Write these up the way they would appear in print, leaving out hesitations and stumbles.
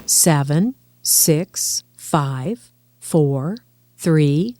7, 6, 5, 4, 3.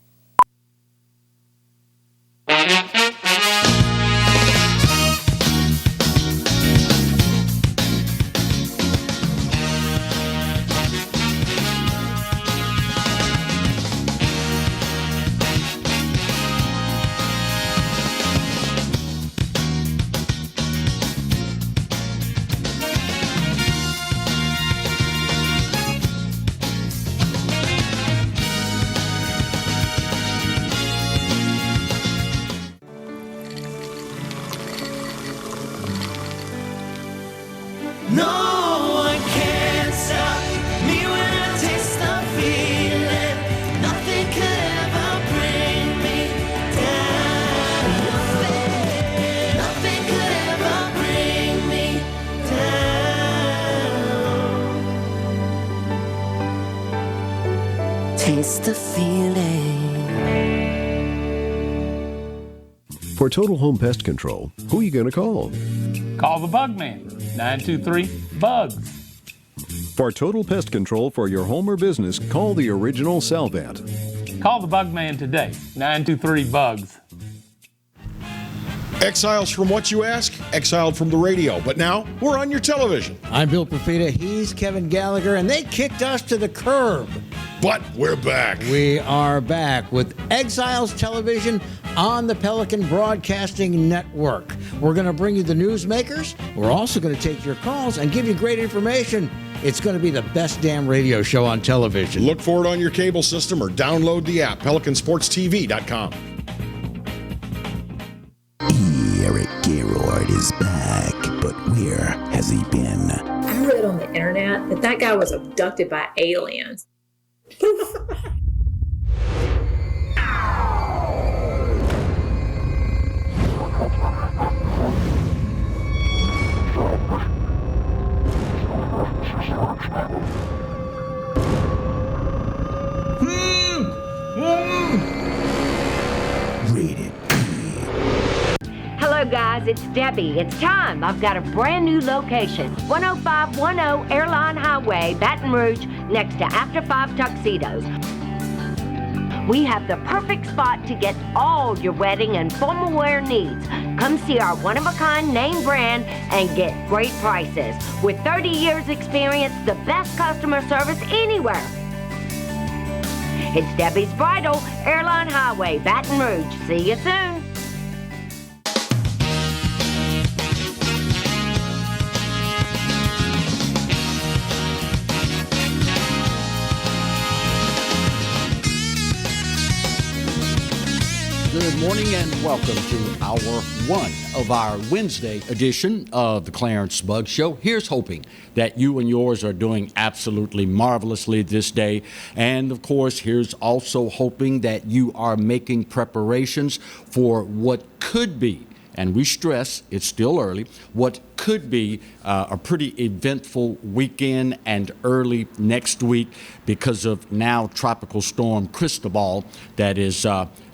Taste the feeling. For Total Home Pest Control, who are you going to call? Call the Bug Man, 923-BUGS. For total pest control for your home or business, call the original Salvant. Call the Bug Man today, 923-BUGS. Exiles from what you ask? Exiled from the radio. But now, we're on your television. I'm Bill Perfita, he's Kevin Gallagher, and they kicked us to the curb. But we're back. We are back with Exiles Television on the Pelican Broadcasting Network. We're going to bring you the newsmakers. We're also going to take your calls and give you great information. It's going to be the best damn radio show on television. Look for it on your cable system or download the app, PelicanSportsTV.com. Eric Gaylord is back, but where has he been? I read on the internet that guy was abducted by aliens. Rated Hello guys, it's Debbie. It's time. I've got a brand new location. 10510 Airline Highway, Baton Rouge, next to After 5 Tuxedos. We have the perfect spot to get all your wedding and formal wear needs. Come see our one-of-a-kind name brand and get great prices. With 30 years experience, the best customer service anywhere. It's Debbie's Bridal, Airline Highway, Baton Rouge. See you soon. Good morning and welcome to hour one of our Wednesday edition of the Clarence Bug Show. Here's hoping that you and yours are doing absolutely marvelously this day. And of course, here's also hoping that you are making preparations for what could be, and we stress it's still early, what could be a pretty eventful weekend and early next week because of now Tropical Storm Cristobal that is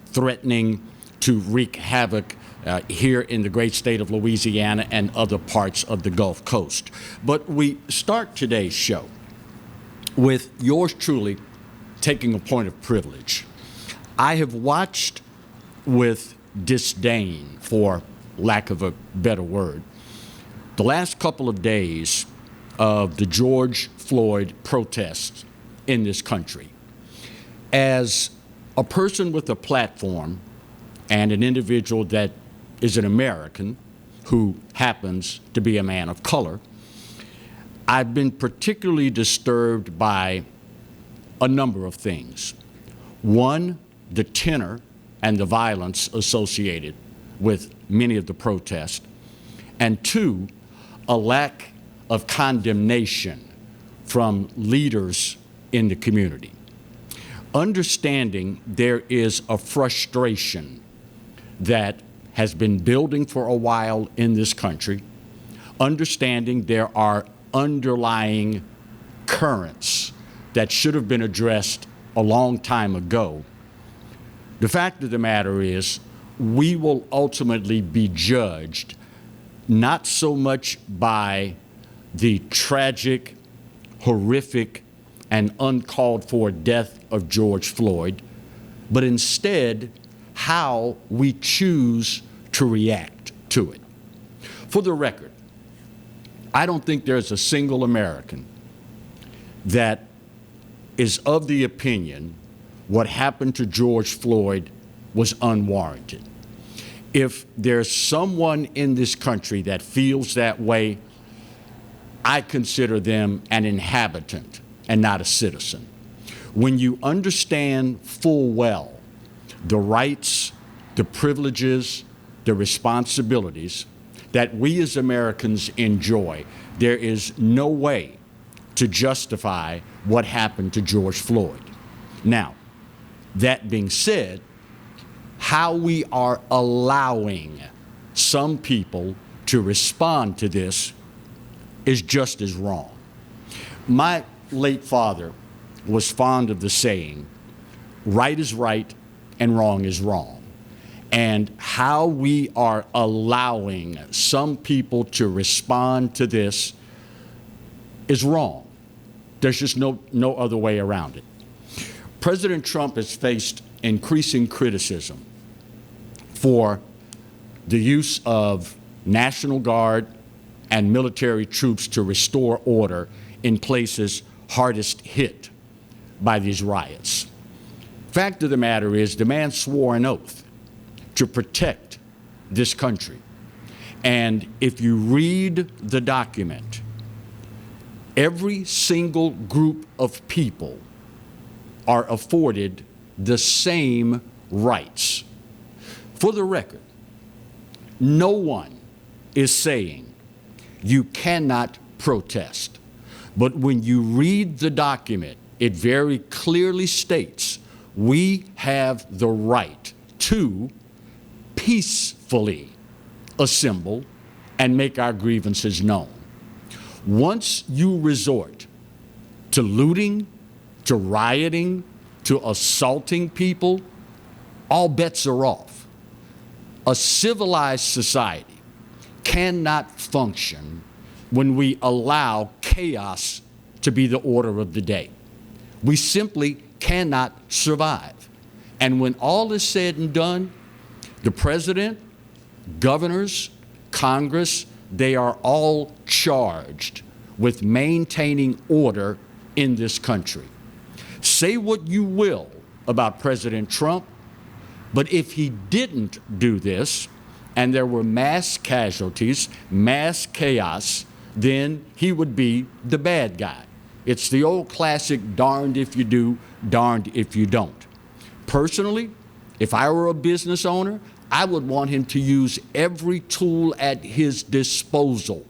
threatening to wreak havoc here in the great state of Louisiana and other parts of the Gulf Coast. But we start today's show with yours truly taking a point of privilege. I have watched with disdain, for lack of a better word, the last couple of days of the George Floyd protests in this country. As a person with a platform and an individual that is an American who happens to be a man of color, I've been particularly disturbed by a number of things. One, the tenor and the violence associated with many of the protests. And two, a lack of condemnation from leaders in the community. Understanding there is a frustration that has been building for a while in this country, understanding there are underlying currents that should have been addressed a long time ago. The fact of the matter is, we will ultimately be judged not so much by the tragic horrific and uncalled for death of George Floyd, but instead how we choose to react to it. For the record, I don't think there's a single American that is of the opinion what happened to George Floyd was unwarranted. If there's someone in this country that feels that way, I consider them an inhabitant and not a citizen. When you understand full well the rights, the privileges, the responsibilities that we as Americans enjoy, there is no way to justify what happened to George Floyd. Now, that being said, how we are allowing some people to respond to this is just as wrong. My late father was fond of the saying, right is right and wrong is wrong. And how we are allowing some people to respond to this is wrong. There's just no other way around it. President Trump has faced increasing criticism for the use of National Guard and military troops to restore order in places hardest hit by these riots. Fact of the matter is, the man swore an oath to protect this country. And if you read the document, every single group of people are afforded the same rights. For the record, no one is saying you cannot protest. But when you read the document, it very clearly states we have the right to peacefully assemble and make our grievances known. Once you resort to looting, to rioting, to assaulting people, all bets are off. A civilized society cannot function when we allow chaos to be the order of the day. We simply cannot survive. And when all is said and done, the president, governors, Congress, they are all charged with maintaining order in this country. Say what you will about President Trump, but if he didn't do this and there were mass casualties, mass chaos, then he would be the bad guy. It's the old classic darned if you do, darned if you don't. Personally, if I were a business owner, I would want him to use every tool at his disposal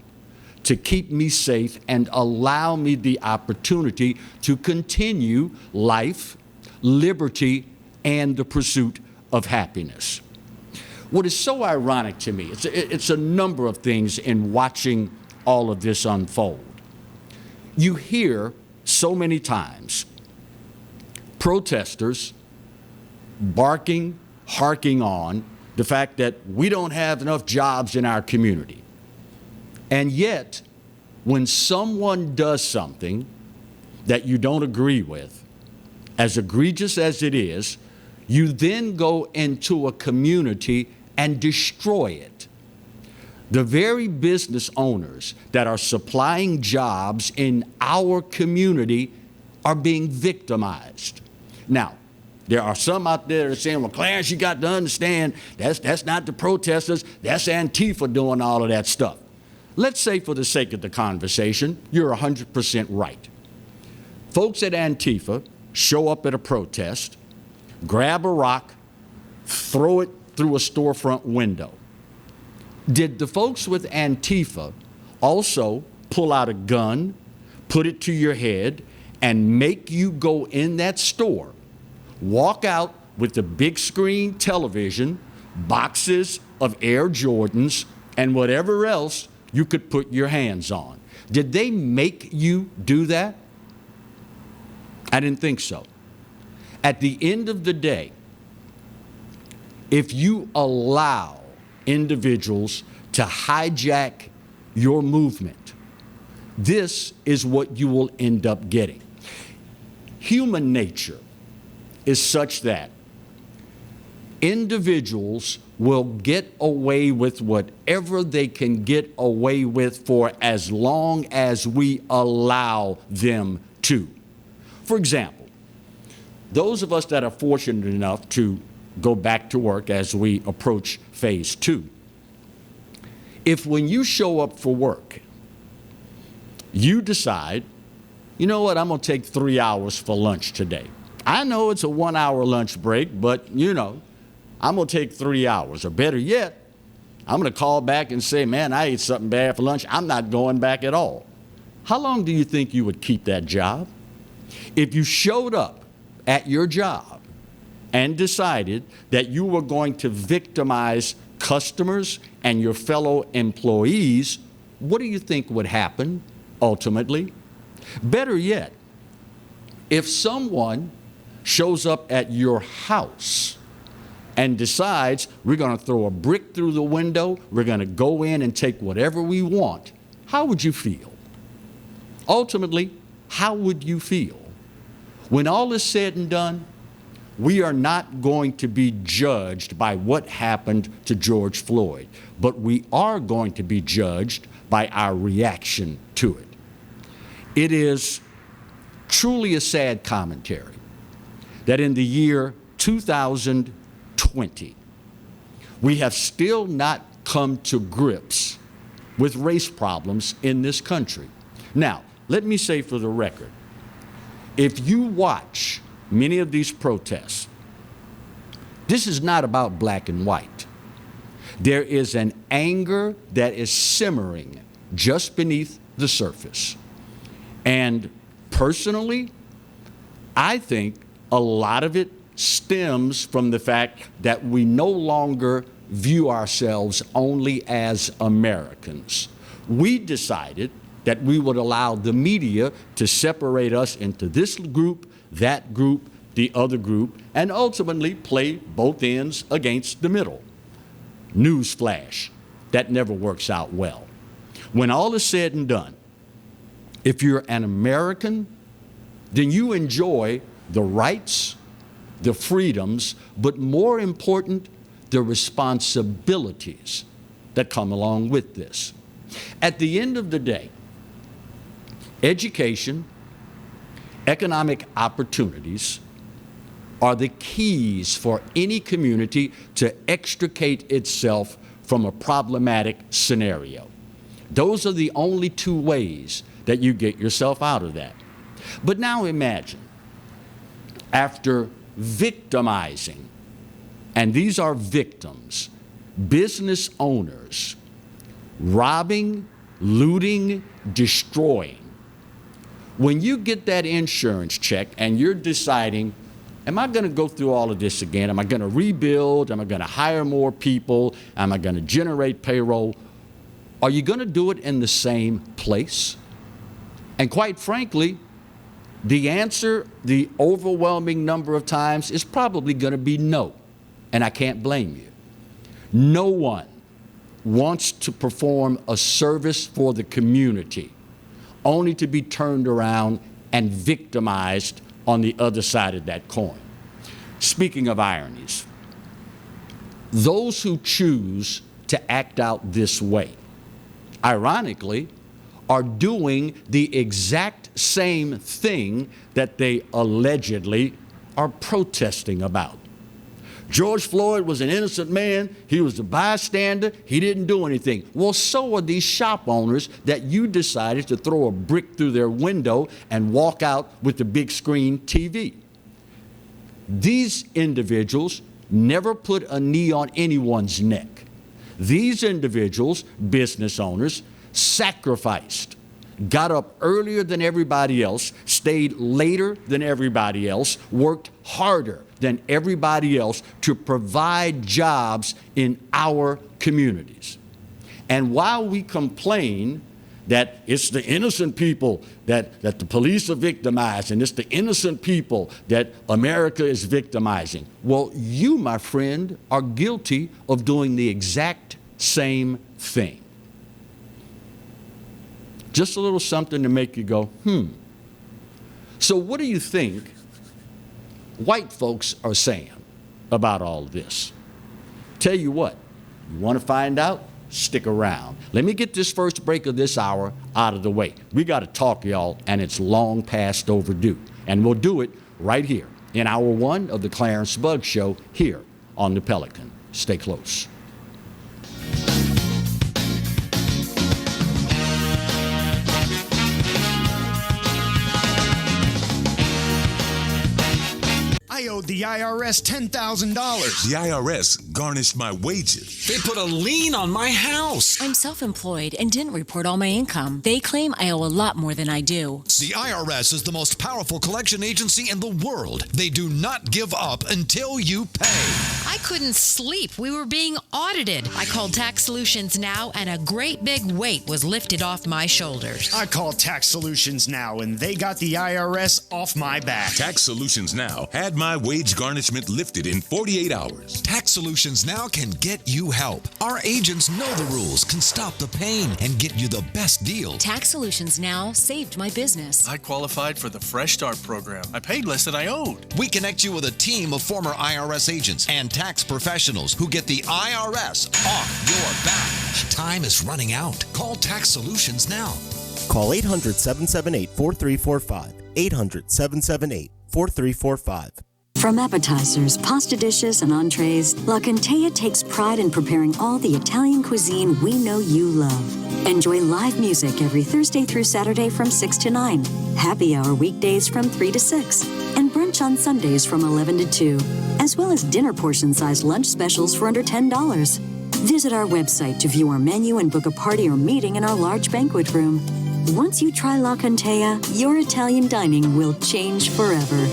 to keep me safe and allow me the opportunity to continue life, liberty, and the pursuit of happiness. What is so ironic to me, it's a number of things in watching all of this unfold. You hear so many times protesters barking, harking on the fact that we don't have enough jobs in our community. And yet, when someone does something that you don't agree with, as egregious as it is, you then go into a community and destroy it. The very business owners that are supplying jobs in our community are being victimized. Now, there are some out there that are saying, well, Clarence, you got to understand, that's not the protesters, that's Antifa doing all of that stuff. Let's say for the sake of the conversation, you're 100% right. Folks at Antifa show up at a protest, grab a rock, throw it through a storefront window. Did the folks with Antifa also pull out a gun, put it to your head, and make you go in that store, walk out with the big screen television, boxes of Air Jordans, and whatever else you could put your hands on? Did they make you do that? I didn't think so. At the end of the day, if you allow individuals to hijack your movement, this is what you will end up getting. Human nature is such that individuals will get away with whatever they can get away with for as long as we allow them to. For example, those of us that are fortunate enough to go back to work as we approach phase 2, if when you show up for work, you decide, you know what, I'm going to take 3 hours for lunch today. I know it's a 1-hour lunch break, but you know, I'm going to take 3 hours. Or better yet, I'm going to call back and say, man, I ate something bad for lunch. I'm not going back at all. How long do you think you would keep that job? If you showed up at your job and decided that you were going to victimize customers and your fellow employees, what do you think would happen ultimately? Better yet, if someone shows up at your house and decides we're going to throw a brick through the window, we're going to go in and take whatever we want, how would you feel? Ultimately, how would you feel? When all is said and done, we are not going to be judged by what happened to George Floyd, but we are going to be judged by our reaction to it. It is truly a sad commentary that in the year 2020, we have still not come to grips with race problems in this country. Now, let me say for the record, if you watch many of these protests, this is not about black and white. There is an anger that is simmering just beneath the surface. And personally, I think a lot of it stems from the fact that we no longer view ourselves only as Americans. We decided that we would allow the media to separate us into this group, that group, the other group, and ultimately play both ends against the middle. Newsflash, that never works out well. When all is said and done, if you're an American, then you enjoy the rights, the freedoms, but more important, the responsibilities that come along with this. At the end of the day, education, economic opportunities are the keys for any community to extricate itself from a problematic scenario. Those are the only two ways that you get yourself out of that. But now imagine, after victimizing, and these are victims, business owners, robbing, looting, destroying. When you get that insurance check and you're deciding, am I going to go through all of this again? Am I going to rebuild? Am I going to hire more people? Am I going to generate payroll? Are you going to do it in the same place? And quite frankly, the answer, the overwhelming number of times, is probably going to be no. And I can't blame you. No one wants to perform a service for the community only to be turned around and victimized on the other side of that coin. Speaking of ironies, those who choose to act out this way, ironically, are doing the exact same thing that they allegedly are protesting about. George Floyd was an innocent man. He was a bystander. He didn't do anything. Well, so are these shop owners that you decided to throw a brick through their window and walk out with the big screen TV. These individuals never put a knee on anyone's neck. These individuals, business owners, sacrificed, got up earlier than everybody else, stayed later than everybody else, worked harder than everybody else to provide jobs in our communities. And while we complain that it's the innocent people that the police are victimizing, it's the innocent people that America is victimizing, well, you, my friend, are guilty of doing the exact same thing. Just a little something to make you go, So what do you think white folks are saying about all of this? Tell you what, you want to find out? Stick around. Let me get this first break of this hour out of the way. We got to talk, y'all, and it's long past overdue. And we'll do it right here in hour one of the Clarence Bug Show here on the Pelican. Stay close. I owed the IRS $10,000. The IRS garnished my wages. They put a lien on my house. I'm self-employed and didn't report all my income. They claim I owe a lot more than I do. The IRS is the most powerful collection agency in the world. They do not give up until you pay. I couldn't sleep. We were being audited. I called Tax Solutions Now, and a great big weight was lifted off my shoulders. I called Tax Solutions Now, and they got the IRS off my back. Tax Solutions Now had my wage garnishment lifted in 48 hours. Tax Solutions Now can get you help. Our agents know the rules, can stop the pain, and get you the best deal. Tax Solutions Now saved my business. I qualified for the Fresh Start program. I paid less than I owed. We connect you with a team of former IRS agents and tax professionals who get the IRS off your back. Time is running out. Call Tax Solutions now. Call 800-778-4345. 800-778-4345. From appetizers, pasta dishes, and entrees, La Cantea takes pride in preparing all the Italian cuisine we know you love. Enjoy live music every Thursday through Saturday from 6 to 9, happy hour weekdays from 3 to 6, and brunch on Sundays from 11 to 2, as well as dinner portion-sized lunch specials for under $10. Visit our website to view our menu and book a party or meeting in our large banquet room. Once you try La Cantea, your Italian dining will change forever.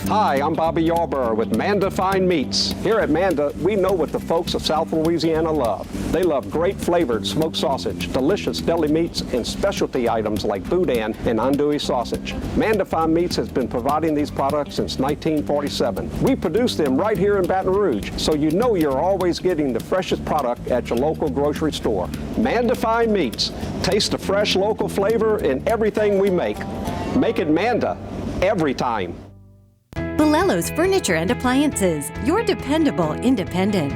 Hi, I'm Bobby Yarborough with Manda Fine Meats. Here at Manda, we know what the folks of South Louisiana love. They love great flavored smoked sausage, delicious deli meats, and specialty items like boudin and andouille sausage. Manda Fine Meats has been providing these products since 1947. We produce them right here in Baton Rouge, so you know you're always getting the freshest product at your local grocery store. Manda Fine Meats. Taste the fresh local flavor in everything we make. Make it Manda every time. Bolello's Furniture and Appliances, your dependable independent.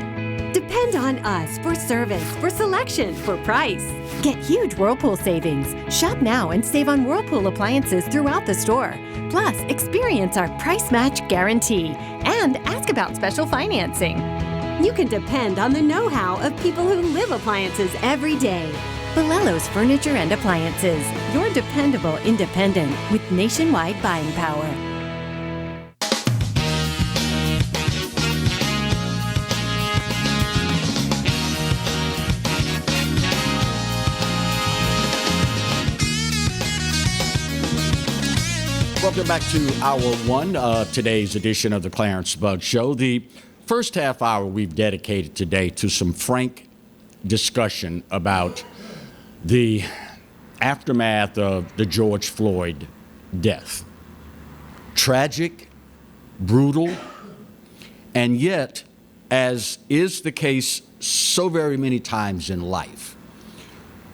Depend on us for service, for selection, for price. Get huge Whirlpool savings. Shop now and save on Whirlpool appliances throughout the store. Plus, experience our price match guarantee and ask about special financing. You can depend on the know-how of people who live appliances every day. Bolello's Furniture and Appliances, your dependable independent with nationwide buying power. Welcome back to Hour 1 of today's edition of the Clarence Bug Show. The first half hour we've dedicated today to some frank discussion about the aftermath of the George Floyd death. Tragic, brutal, and yet, as is the case so very many times in life,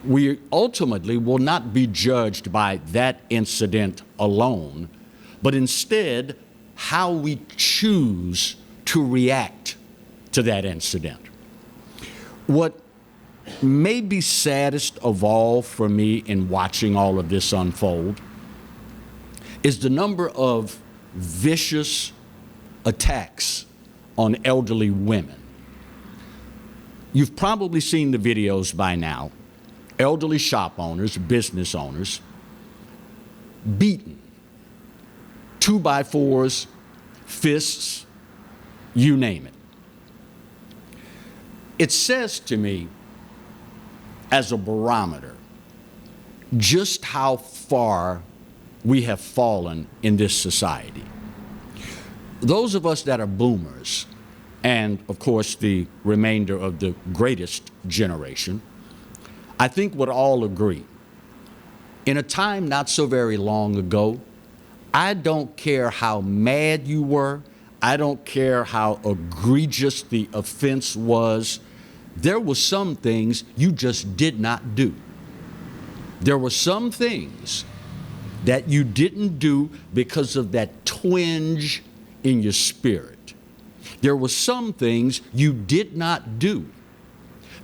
we ultimately will not be judged by that incident alone, but instead how we choose to react to that incident. What may be saddest of all for me in watching all of this unfold is the number of vicious attacks on elderly women. You've probably seen the videos by now. Elderly shop owners, business owners, beaten, 2x4s, fists, you name it. It says to me, as a barometer, just how far we have fallen in this society. Those of us that are boomers, and of course the remainder of the greatest generation, I think would all agree, in a time not so very long ago, I don't care how mad you were, I don't care how egregious the offense was, there were some things you just did not do. There were some things that you didn't do because of that twinge in your spirit. There were some things you did not do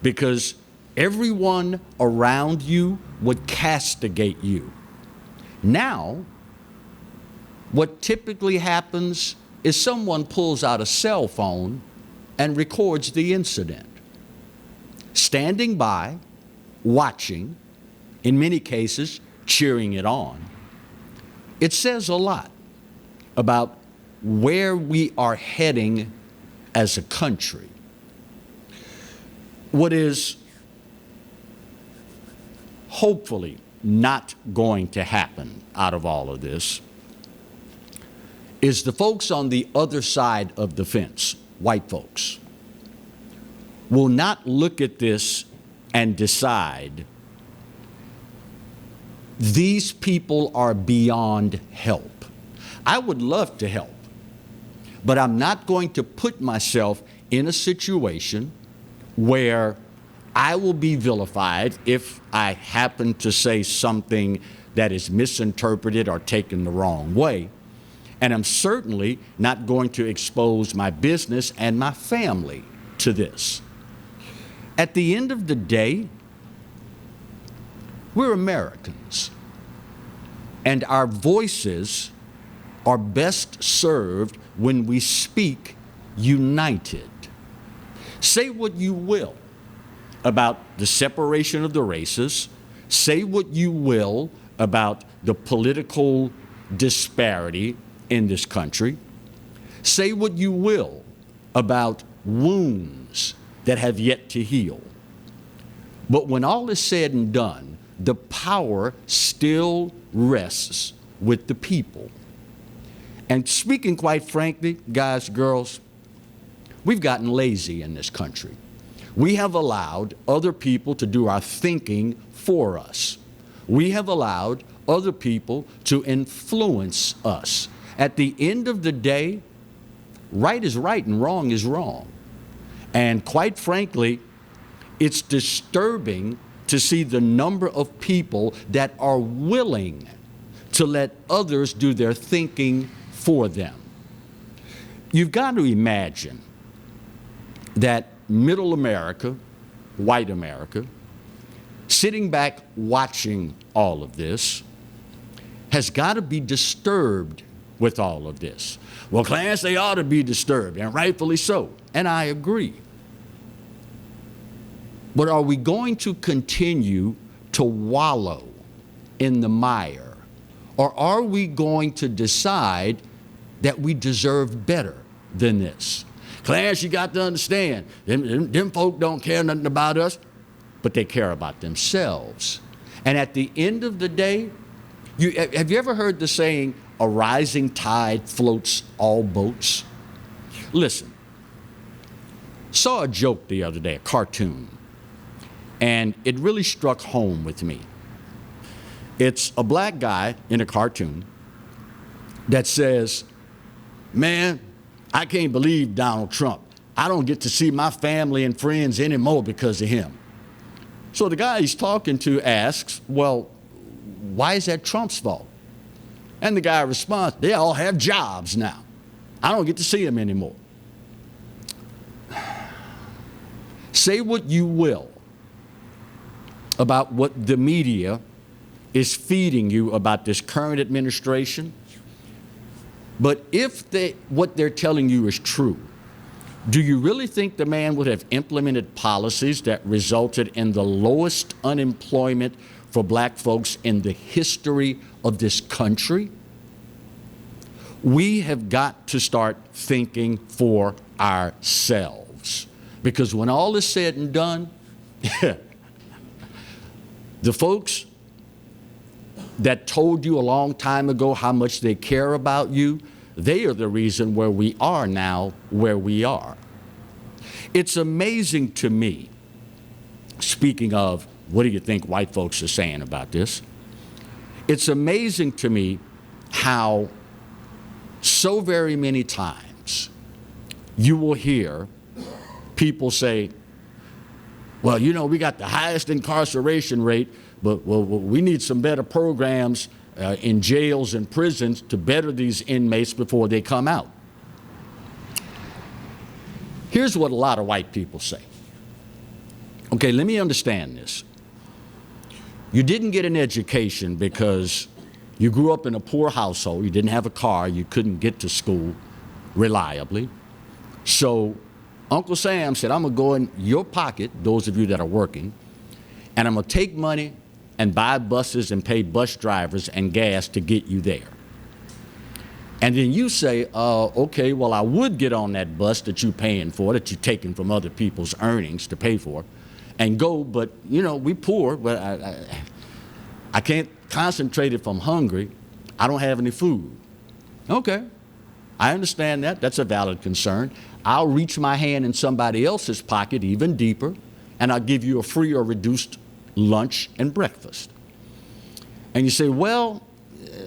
because everyone around you would castigate you. Now, what typically happens is someone pulls out a cell phone and records the incident. Standing by, watching, in many cases, cheering it on. It says a lot about where we are heading as a country. What is hopefully not going to happen out of all of this is the folks on the other side of the fence, white folks, will not look at this and decide these people are beyond help. I would love to help, but I'm not going to put myself in a situation where I will be vilified if I happen to say something that is misinterpreted or taken the wrong way. And I'm certainly not going to expose my business and my family to this. At the end of the day, we're Americans, and our voices are best served when we speak united. Say what you will about the separation of the races, say what you will about the political disparity in this country, say what you will about wounds that have yet to heal. But when all is said and done, the power still rests with the people. And speaking quite frankly, guys, girls, we've gotten lazy in this country. We have allowed other people to do our thinking for us. We have allowed other people to influence us. At the end of the day, right is right and wrong is wrong. And quite frankly, it's disturbing to see the number of people that are willing to let others do their thinking for them. You've got to imagine that middle America, white America, sitting back watching all of this, has got to be disturbed with all of this. Well, Clarence, they ought to be disturbed, and rightfully so, and I agree. But are we going to continue to wallow in the mire? Or are we going to decide that we deserve better than this? Clarence, you got to understand, them folk don't care nothing about us, but they care about themselves. And at the end of the day, have you ever heard the saying, a rising tide floats all boats? Listen, saw a joke the other day, a cartoon, and it really struck home with me. It's a black guy in a cartoon that says, man, I can't believe Donald Trump. I don't get to see my family and friends anymore because of him. So the guy he's talking to asks, well, why is that Trump's fault? And the guy responds, they all have jobs now. I don't get to see them anymore. Say what you will about what the media is feeding you about this current administration, but if what they're telling you is true, do you really think the man would have implemented policies that resulted in the lowest unemployment for black folks in the history of this country? We have got to start thinking for ourselves, because when all is said and done, the folks that told you a long time ago how much they care about you, they are the reason where we are now where we are. It's amazing to me, speaking of what do you think white folks are saying about this, it's amazing to me how so very many times you will hear people say, well, you know, we got the highest incarceration rate, we need some better programs in jails and prisons to better these inmates before they come out. Here's what a lot of white people say. Okay, let me understand this. You didn't get an education because you grew up in a poor household, you didn't have a car, you couldn't get to school reliably. So Uncle Sam said, I'm gonna go in your pocket, those of you that are working, and I'm gonna take money and buy buses and pay bus drivers and gas to get you there. And then you say, okay, well, I would get on that bus that you're paying for, that you're taking from other people's earnings to pay for, and go, but you know, we poor, but I can't concentrate if I'm hungry. I don't have any food. Okay, I understand that. That's a valid concern. I'll reach my hand in somebody else's pocket even deeper, and I'll give you a free or reduced lunch and breakfast. And you say, well,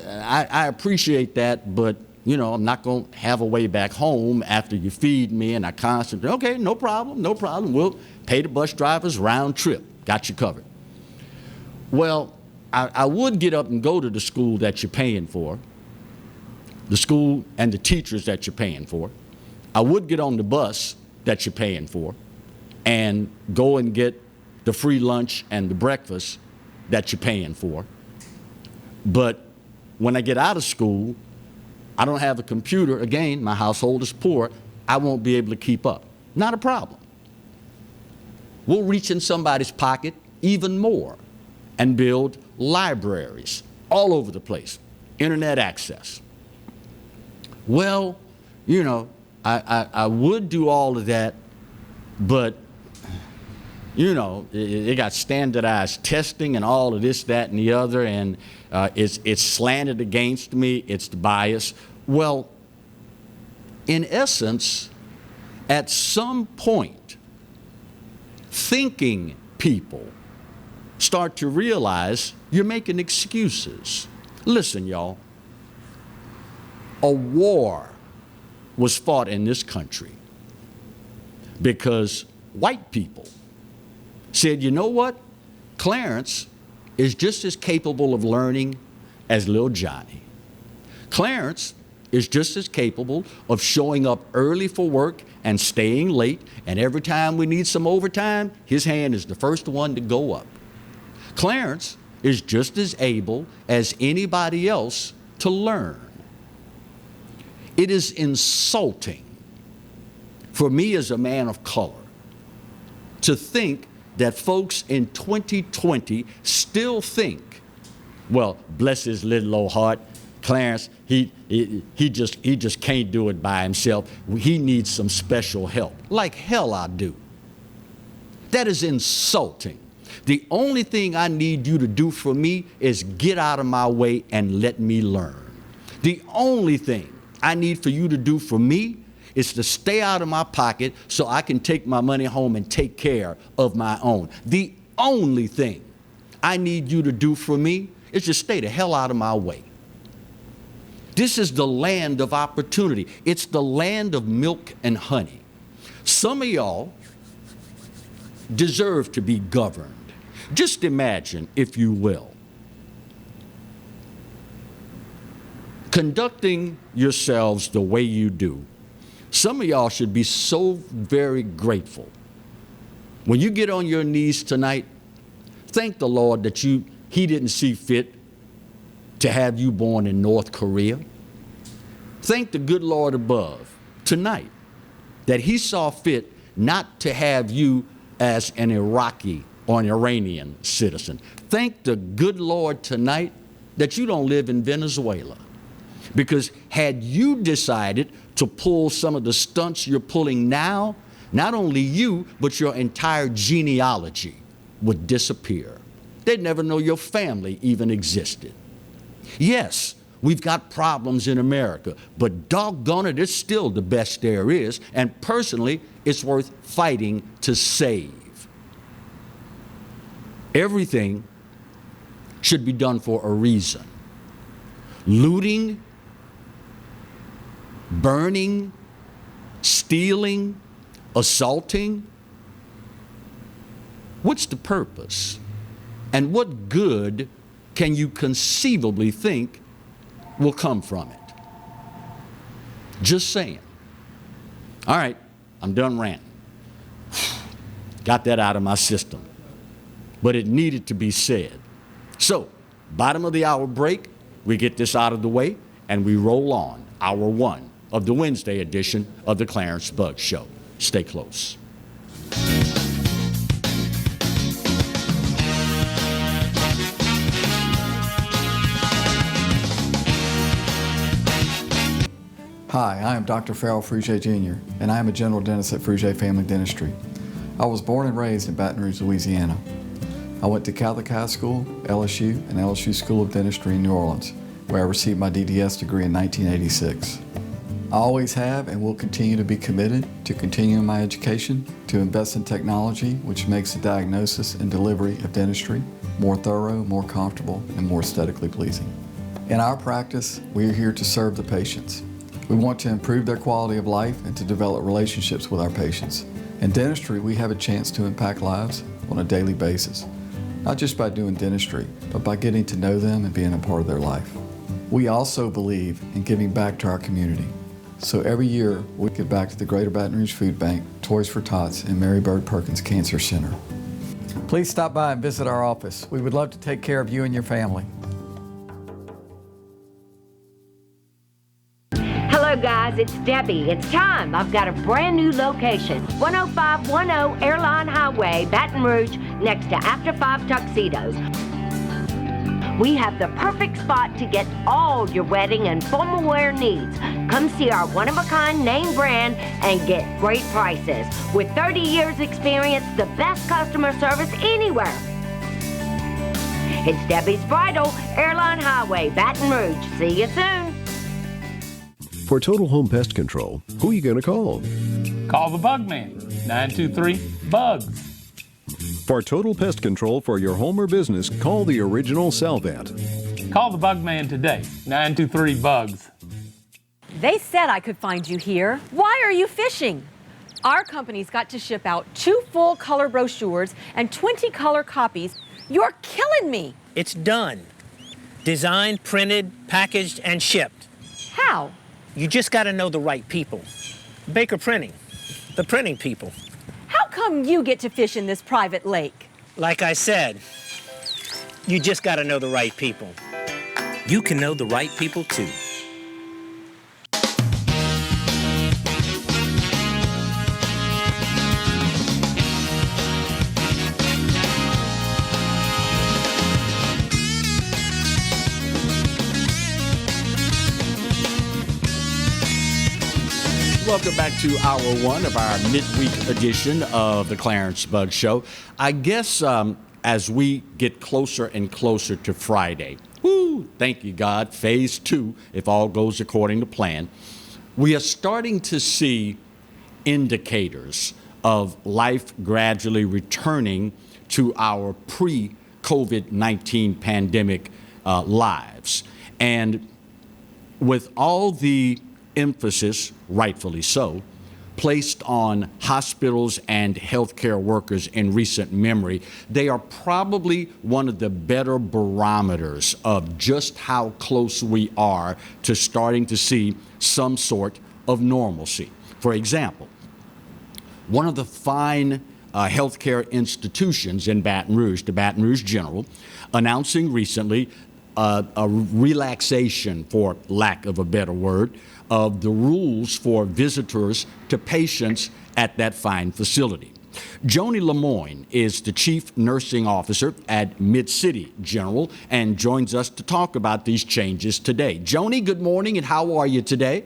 I appreciate that, but you know, I'm not going to have a way back home after you feed me and I concentrate. Okay, no problem, no problem. We'll pay the bus drivers round trip. Got you covered. Well, I would get up and go to the school that you're paying for, the school and the teachers that you're paying for. I would get on the bus that you're paying for and go and get the free lunch and the breakfast that you're paying for. But when I get out of school, I don't have a computer. Again, my household is poor. I won't be able to keep up. Not a problem. We'll reach in somebody's pocket even more and build libraries all over the place, internet access. Well, you know, I would do all of that, but you know, it got standardized testing and all of this, that, and the other, and it's slanted against me, it's biased. Well, in essence, at some point, thinking people start to realize you're making excuses. Listen, y'all, a war was fought in this country because white people said, you know what? Clarence is just as capable of learning as little Johnny. Clarence is just as capable of showing up early for work and staying late, and every time we need some overtime, his hand is the first one to go up. Clarence is just as able as anybody else to learn. It is insulting for me as a man of color to think that folks in 2020 still think, well, bless his little old heart, Clarence, he just can't do it by himself. He needs some special help. Like hell I do. That is insulting. The only thing I need you to do for me is get out of my way and let me learn. The only thing I need for you to do for me is to stay out of my pocket so I can take my money home and take care of my own. The only thing I need you to do for me is just stay the hell out of my way. This is the land of opportunity. It's the land of milk and honey. Some of y'all deserve to be governed. Just imagine, if you will, conducting yourselves the way you do. Some of y'all should be so very grateful. When you get on your knees tonight, thank the Lord that He didn't see fit to have you born in North Korea. Thank the good Lord above tonight that He saw fit not to have you as an Iraqi or an Iranian citizen. Thank the good Lord tonight that you don't live in Venezuela. Because had you decided to pull some of the stunts you're pulling now, not only you, but your entire genealogy would disappear. They'd never know your family even existed. Yes, we've got problems in America, but doggone it, it's still the best there is, and personally, it's worth fighting to save. Everything should be done for a reason. Looting, burning, stealing, assaulting. What's the purpose? And what good can you conceivably think will come from it? Just saying. All right, I'm done ranting. Got that out of my system. But it needed to be said. So, bottom of the hour break, we get this out of the way, and we roll on hour one of the Wednesday edition of the Clarence Bugg Show. Stay close. Hi, I am Dr. Farrell Frugier Jr., and I am a general dentist at Frugier Family Dentistry. I was born and raised in Baton Rouge, Louisiana. I went to Catholic High School, LSU, and LSU School of Dentistry in New Orleans, where I received my DDS degree in 1986. I always have and will continue to be committed to continuing my education, to invest in technology which makes the diagnosis and delivery of dentistry more thorough, more comfortable, and more aesthetically pleasing. In our practice, we are here to serve the patients. We want to improve their quality of life and to develop relationships with our patients. In dentistry, we have a chance to impact lives on a daily basis, not just by doing dentistry, but by getting to know them and being a part of their life. We also believe in giving back to our community. So every year, we give back to the Greater Baton Rouge Food Bank, Toys for Tots, and Mary Bird Perkins Cancer Center. Please stop by and visit our office. We would love to take care of you and your family. Hello guys, it's Debbie. It's time. I've got a brand new location. 10510 Airline Highway, Baton Rouge, next to After 5 Tuxedos. We have the perfect spot to get all your wedding and formal wear needs. Come see our one-of-a-kind name brand and get great prices. With 30 years experience, the best customer service anywhere. It's Debbie's Bridal, Airline Highway, Baton Rouge. See you soon. For total home pest control, who are you going to call? Call the Bug Man, 923-BUGS. For total pest control for your home or business, call the original Salvant. Call the Bug Man today, 923-BUGS. They said I could find you here. Why are you fishing? Our company's got to ship out 2 full color brochures and 20 color copies. You're killing me. It's done. Designed, printed, packaged, and shipped. How? You just got to know the right people. Baker Printing, the printing people. How come you get to fish in this private lake? Like I said, you just got to know the right people. You can know the right people too. Welcome back to hour one of our midweek edition of the Clarence Bugg Show. I guess as we get closer and closer to Friday, thank you, God, phase 2, if all goes according to plan, we are starting to see indicators of life gradually returning to our pre-COVID-19 pandemic lives. And with all the emphasis, rightfully so, placed on hospitals and healthcare workers in recent memory, they are probably one of the better barometers of just how close we are to starting to see some sort of normalcy. For example, one of the fine healthcare institutions in Baton Rouge, the Baton Rouge General, announcing recently a relaxation, for lack of a better word, of the rules for visitors to patients at that fine facility. Joni Lemoine is the Chief Nursing Officer at Mid-City General and joins us to talk about these changes today. Joni, good morning, and how are you today?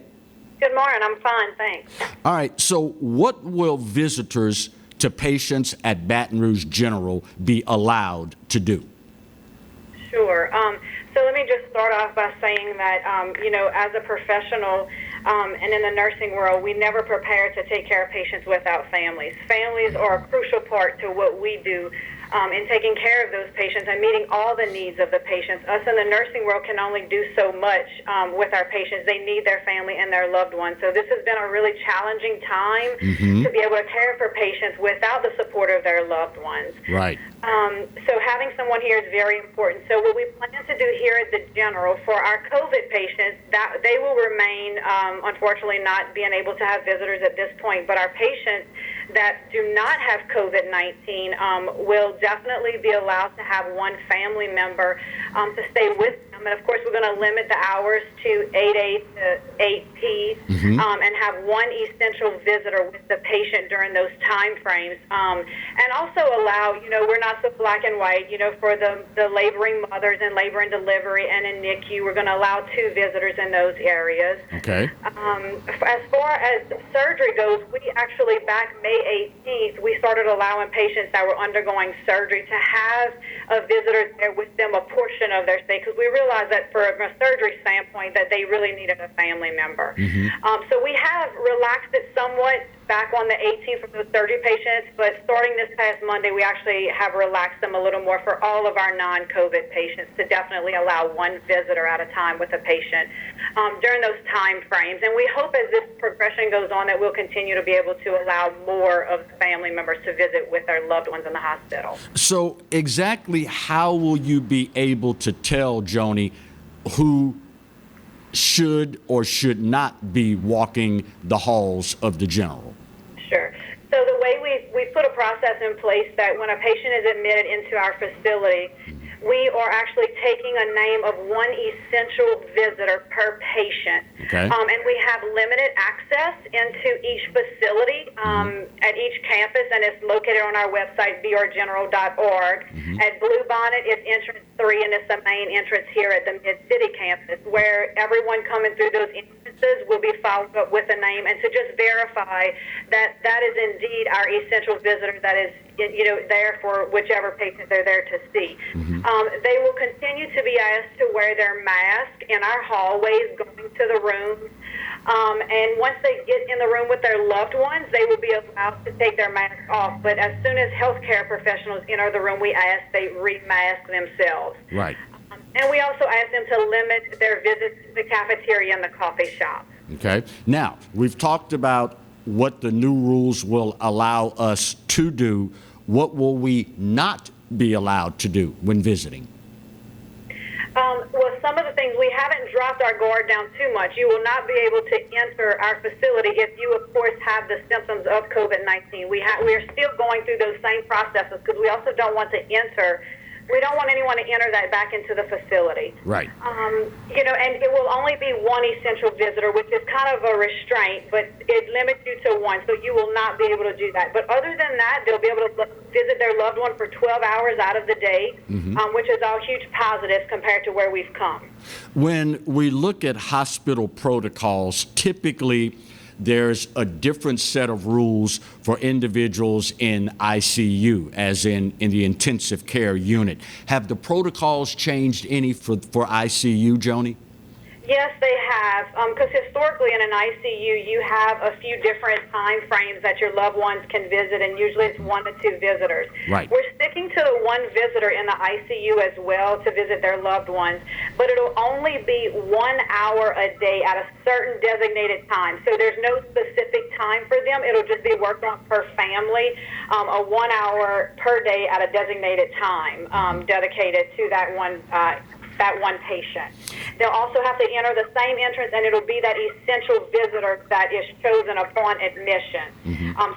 Good morning. I'm fine, thanks. All right, so what will visitors to patients at Baton Rouge General be allowed to do? Sure. So let me just start off by saying that, as a professional and in the nursing world, we never prepare to take care of patients without families. Families are a crucial part to what we do in taking care of those patients and meeting all the needs of the patients. Us in the nursing world can only do so much with our patients. They need their family and their loved ones. So this has been a really challenging time to be able to care for patients without the support of their loved ones. Right. So having someone here is very important. So what we plan to do here at the General for our COVID patients, that they will remain, unfortunately, not being able to have visitors at this point. But our patients that do not have COVID-19 will definitely be allowed to have one family member to stay with them. And of course, we're going to limit the hours to 8A to 8P and have one essential visitor with the patient during those time frames. And also allow, we're not so black and white, for the laboring mothers in labor and delivery and in NICU, we're going to allow 2 visitors in those areas. Okay. As far as surgery goes, we actually, back May 18th, we started allowing patients that were undergoing surgery to have a visitor there with them a portion of their stay, because we realized that from a surgery standpoint that they really needed a family member. So we have relaxed it somewhat back on the 18th for those surgery patients, but starting this past Monday, we actually have relaxed them a little more for all of our non-COVID patients to definitely allow one visitor at a time with a patient during those time frames. And we hope as this progression goes on that we'll continue to be able to allow more of the family members to visit with their loved ones in the hospital. So exactly how will you be able to tell, Joni, who should or should not be walking the halls of the General? Sure. So the way we put a process in place that when a patient is admitted into our facility, we are actually taking a name of one essential visitor per patient. Okay. And we have limited access into each facility at each campus, and it's located on our website, brgeneral.org. At Bluebonnet, it's entrance 3, and it's the main entrance here at the Mid-City campus, where everyone coming through those entrances will be followed up with a name, and to just verify that that is indeed our essential visitor that is there for whichever patient they're there to see. They will continue to be asked to wear their mask in our hallways going to the rooms. And once they get in the room with their loved ones, they will be allowed to take their mask off. But as soon as healthcare professionals enter the room, we ask they remask themselves. Right. And we also ask them to limit their visits to the cafeteria and the coffee shop. Okay. Now, we've talked about what the new rules will allow us to do. What will we not be allowed to do when visiting? Well, some of the things, we haven't dropped our guard down too much. You will not be able to enter our facility if you, of course, have the symptoms of COVID-19. We are still going through those same processes because we also don't want to enter. We don't want anyone to enter that back into the facility. Right. And it will only be one essential visitor, which is kind of a restraint, but it limits you to one, so you will not be able to do that. But other than that, they'll be able to visit their loved one for 12 hours out of the day, which is all huge positives compared to where we've come. When we look at hospital protocols, typically there's a different set of rules for individuals in ICU, as in the intensive care unit. Have the protocols changed any for ICU, Joni? Yes, they have, because historically in an ICU, you have a few different time frames that your loved ones can visit, and usually it's 1 to 2 visitors. Right. We're sticking to the one visitor in the ICU as well to visit their loved ones, but it'll only be 1 hour a day at a certain designated time. So there's no specific time for them. It'll just be worked on per family, a 1 hour per day at a designated time dedicated to that one patient. They'll also have to enter the same entrance, and it'll be that essential visitor that is chosen upon admission.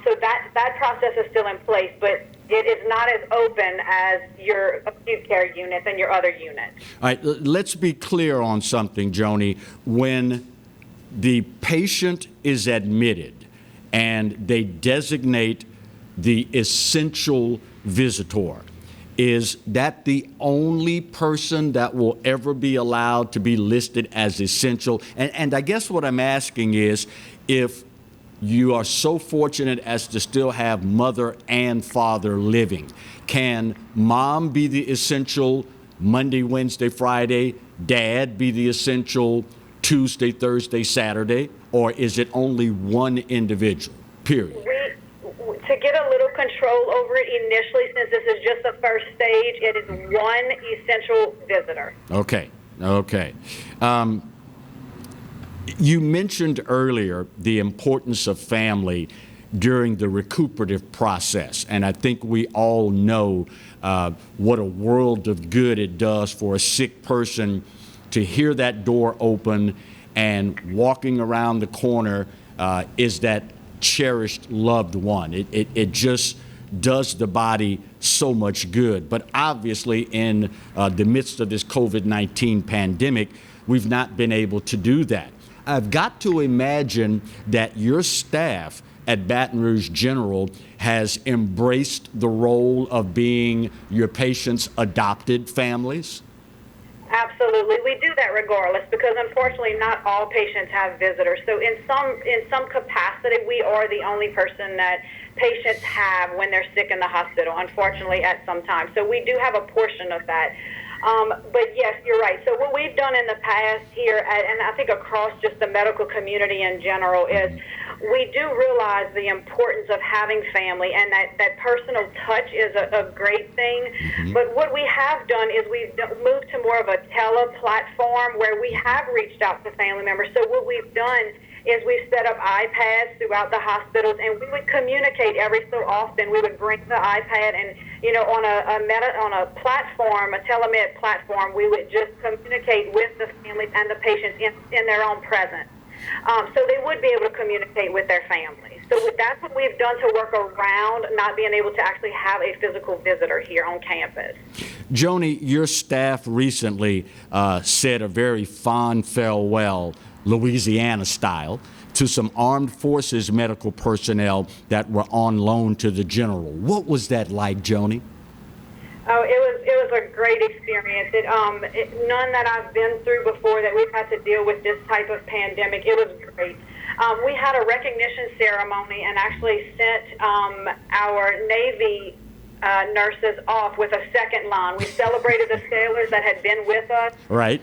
So that process is still in place, but it is not as open as your acute care units and your other units. All right, let's be clear on something, Joni. When the patient is admitted and they designate the essential visitor, is that the only person that will ever be allowed to be listed as essential? And I guess what I'm asking is, if you are so fortunate as to still have mother and father living, can mom be the essential Monday, Wednesday, Friday, dad be the essential Tuesday, Thursday, Saturday, or is it only one individual, period? To get a little control over it initially, since this is just the first stage. It is one essential visitor. Okay. You mentioned earlier the importance of family during the recuperative process, and I think we all know what a world of good it does for a sick person to hear that door open, and walking around the corner is that cherished loved one. It just does the body so much good. But obviously in the midst of this COVID-19 pandemic, we've not been able to do that. I've got to imagine that your staff at Baton Rouge General has embraced the role of being your patients' adopted families. Absolutely. We do that regardless, because unfortunately not all patients have visitors. So in some capacity, we are the only person that patients have when they're sick in the hospital, unfortunately, at some time. So we do have a portion of that. But yes, you're right. So what we've done in the past here, and I think across just the medical community in general, is we do realize the importance of having family, and that personal touch is a great thing. But what we have done is we've moved to more of a tele-platform where we have reached out to family members. So what we've done is we've set up iPads throughout the hospitals, and we would communicate every so often. We would bring the iPad, and on a platform, a telemed platform, we would just communicate with the families and the patients in their own presence. So they would be able to communicate with their families. So that's what we've done to work around not being able to actually have a physical visitor here on campus. Joni, your staff recently said a very fond farewell, Louisiana style, to some armed forces medical personnel that were on loan to the General. What was that like, Joni? Oh, it was a great experience. None that I've been through before that we've had to deal with this type of pandemic. It was great. We had a recognition ceremony and actually sent our Navy nurses off with a second line. We celebrated the sailors that had been with us. Right.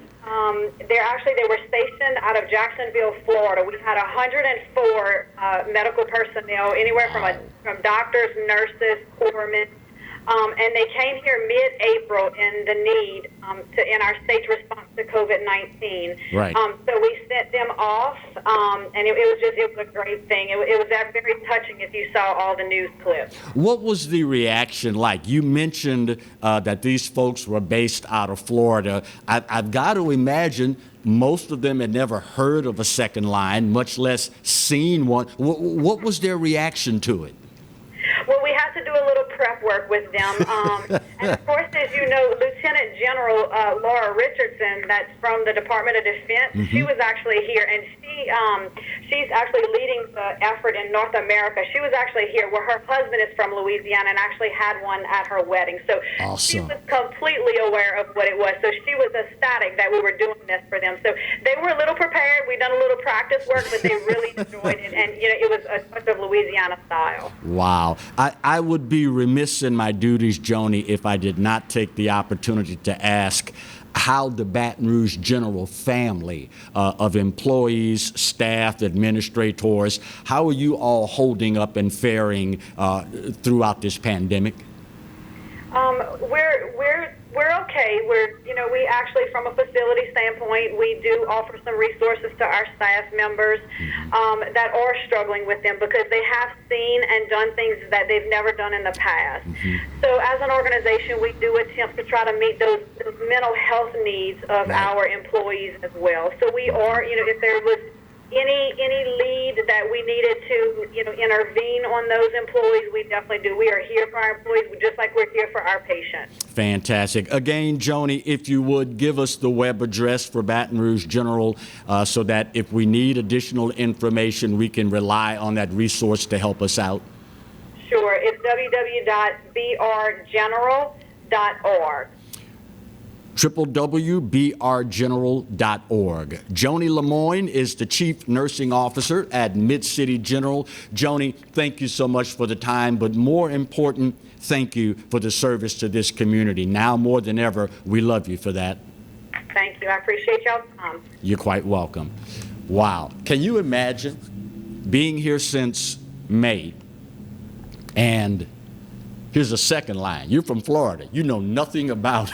They were stationed out of Jacksonville, Florida. We had 104 medical personnel, anywhere from doctors, nurses, corpsmen. And they came here mid-April in the need in our state's response to COVID-19. Right. So we sent them off, and it was a great thing. It was very touching if you saw all the news clips. What was the reaction like? You mentioned that these folks were based out of Florida. I've got to imagine most of them had never heard of a second line, much less seen one. What was their reaction to it? Well, we had to do a little prep work with them. And of course, as you know, Lieutenant General Laura Richardson, that's from the Department of Defense, she was actually here, and she's actually leading the effort in North America. She was actually here where her husband is from Louisiana and actually had one at her wedding. So She was completely aware of what it was. So she was ecstatic that we were doing this for them. So they were a little prepared. We'd done a little practice work, but they really enjoyed it. And, it was a touch of Louisiana style. Wow. I would be remiss in my duties, Joni, if I did not take the opportunity to ask how the Baton Rouge General family of employees, staff, administrators, how are you all holding up and faring throughout this pandemic? We're okay. We actually, from a facility standpoint, we do offer some resources to our staff members that are struggling with them because they have seen and done things that they've never done in the past. So as an organization, we do attempt to try to meet those mental health needs of our employees as well. So we are, if there was any lead that we needed to, intervene on those employees, we definitely do. We are here for our employees just like we're here for our patients. Fantastic. Again, Joni, if you would give us the web address for Baton Rouge General so that if we need additional information, we can rely on that resource to help us out. Sure. It's www.brgeneral.org. www.brgeneral.org. Joni Lemoine is the Chief Nursing Officer at Mid-City General. Joni, thank you so much for the time, but more important, thank you for the service to this community. Now more than ever, we love you for that. Thank you. I appreciate y'all's time. You're quite welcome. Wow. Can you imagine being here since May and Here's a second line. You're from Florida. You know nothing about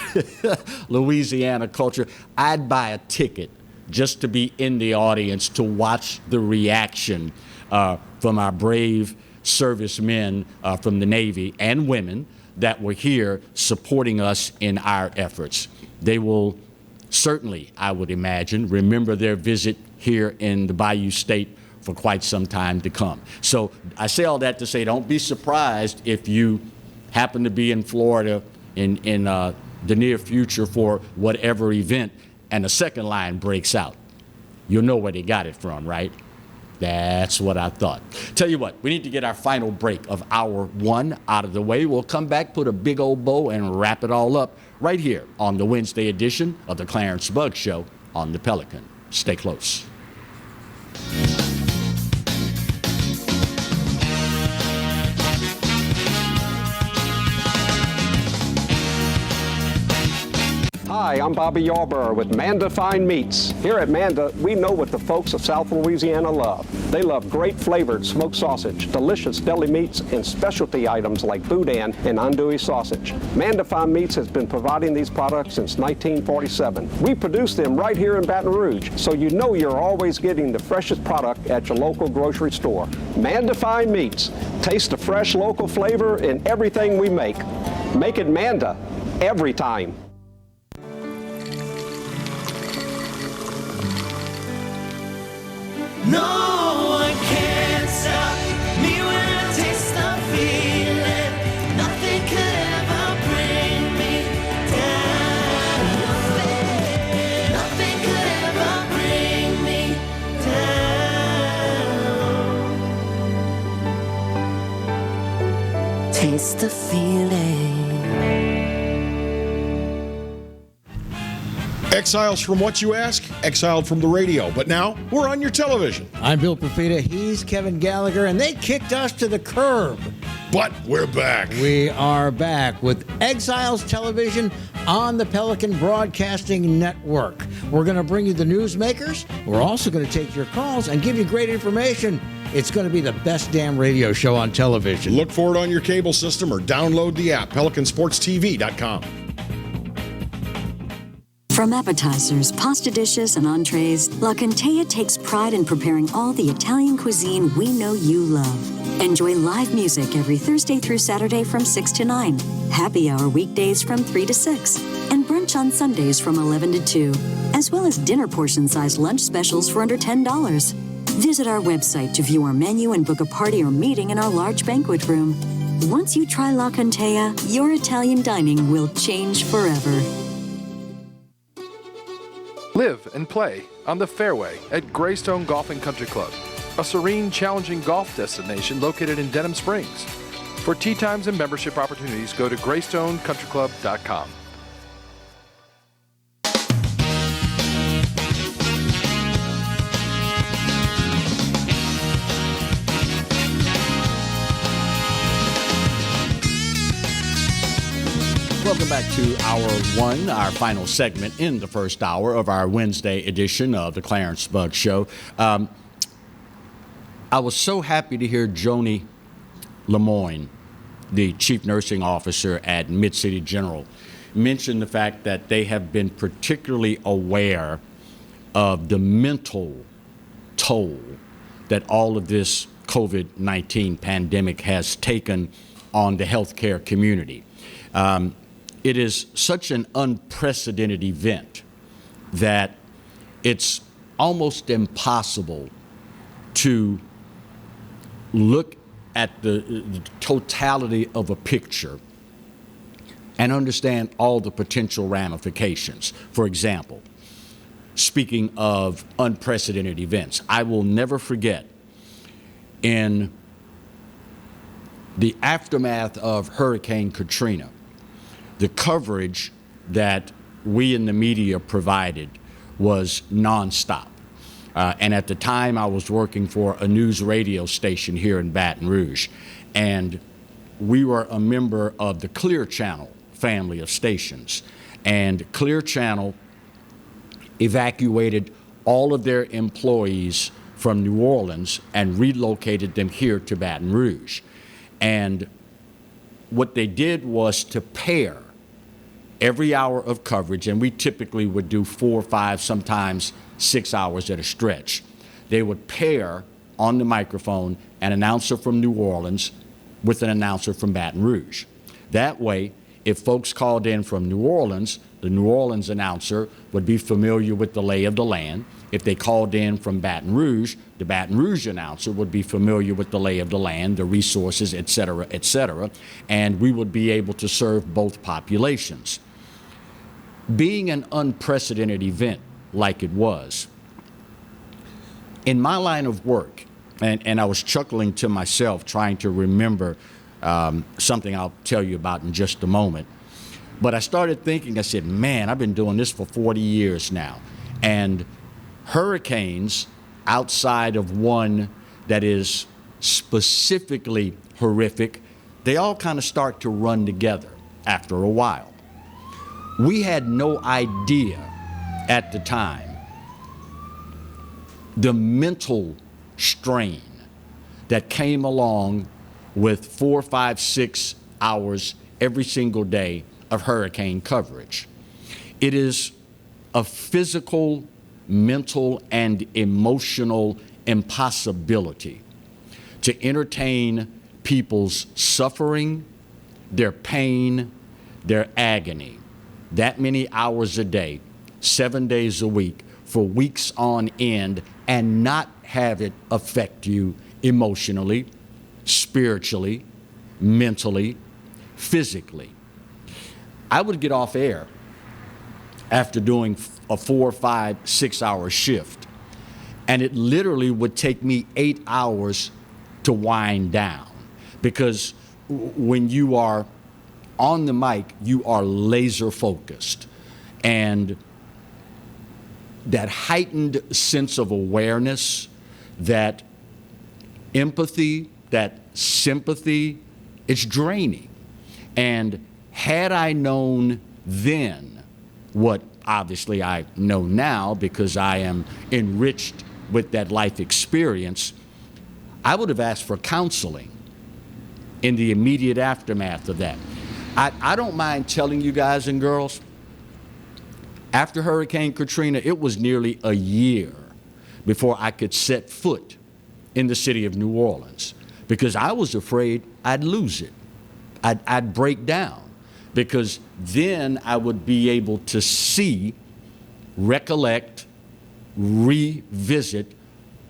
Louisiana culture. I'd buy a ticket just to be in the audience to watch the reaction from our brave servicemen from the Navy and women that were here supporting us in our efforts. They will certainly, I would imagine, remember their visit here in the Bayou State for quite some time to come. So I say all that to say, don't be surprised if you happen to be in Florida in the near future for whatever event and a second line breaks out. You'll know where they got it from, right? That's what I thought. Tell you what, we need to get our final break of hour one out of the way. We'll come back, put a big old bow, and wrap it all up right here on the Wednesday edition of the Clarence Bugg Show on the Pelican. Stay close. Hi, I'm Bobby Yarborough with Manda Fine Meats. Here at Manda, we know what the folks of South Louisiana love. They love great flavored smoked sausage, delicious deli meats, and specialty items like boudin and andouille sausage. Manda Fine Meats has been providing these products since 1947. We produce them right here in Baton Rouge, so you know you're always getting the freshest product at your local grocery store. Manda Fine Meats. Taste the fresh local flavor in everything we make. Make it Manda every time. No one can stop me when I taste the feeling. Nothing could ever bring me down. Nothing could ever bring me down. Taste the feeling. Exiles from what, you ask? Exiled from the radio, but now we're on your television. I'm Bill Pafita, he's Kevin Gallagher, and they kicked us to the curb. But we're back. We are back with Exiles Television on the Pelican Broadcasting Network. We're going to bring you the newsmakers. We're also going to take your calls and give you great information. It's going to be the best damn radio show on television. Look for it on your cable system or download the app, PelicanSportsTV.com. From appetizers, pasta dishes, and entrees, La Contea takes pride in preparing all the Italian cuisine we know you love. Enjoy live music every Thursday through Saturday from 6 to 9, happy hour weekdays from 3 to 6, and brunch on Sundays from 11 to 2, as well as dinner portion-sized lunch specials for under $10. Visit our website to view our menu and book a party or meeting in our large banquet room. Once you try La Contea, your Italian dining will change forever. Live and play on the fairway at Greystone Golf and Country Club, a serene, challenging golf destination located in Denham Springs. For tee times and membership opportunities, go to GreystoneCountryClub.com. Welcome back to Hour 1, our final segment in the first hour of our Wednesday edition of the Clarence Bugg Show. I was so happy to hear Joni Lemoine, the Chief Nursing Officer at Mid-City General, mention the fact that they have been particularly aware of the mental toll that all of this COVID-19 pandemic has taken on the healthcare community. It is such an unprecedented event that it's almost impossible to look at the totality of a picture and understand all the potential ramifications. For example, speaking of unprecedented events, I will never forget in the aftermath of Hurricane Katrina, the coverage that we in the media provided was nonstop. And at the time, I was working for a news radio station here in Baton Rouge. And we were a member of the Clear Channel family of stations. And Clear Channel evacuated all of their employees from New Orleans and relocated them here to Baton Rouge. And what they did was to pair every hour of coverage, and we typically would do 4, 5, sometimes 6 hours at a stretch. They would pair on the microphone an announcer from New Orleans with an announcer from Baton Rouge. That way, if folks called in from New Orleans, the New Orleans announcer would be familiar with the lay of the land. If they called in from Baton Rouge, the Baton Rouge announcer would be familiar with the lay of the land, the resources, et cetera, and we would be able to serve both populations. Being an unprecedented event like it was, in my line of work, and I was chuckling to myself trying to remember something I'll tell you about in just a moment, but I started thinking, I said, man, I've been doing this for 40 years now, and hurricanes outside of one that is specifically horrific, they all kind of start to run together after a while. We had no idea at the time the mental strain that came along with 4, 5, 6 hours every single day of hurricane coverage. It is a physical, mental, and emotional impossibility to entertain people's suffering, their pain, their agony. That many hours a day, 7 days a week, for weeks on end, and not have it affect you emotionally, spiritually, mentally, physically. I would get off air after doing a 4, 5, 6 hour shift, and it literally would take me 8 hours to wind down, because when you are on the mic, you are laser focused, and that heightened sense of awareness, that empathy, that sympathy, it's draining. And had I known then what obviously I know now, because I am enriched with that life experience, I would have asked for counseling in the immediate aftermath of that. I don't mind telling you guys and girls, after Hurricane Katrina, it was nearly a year before I could set foot in the city of New Orleans, because I was afraid I'd lose it. I'd break down, because then I would be able to see, recollect, revisit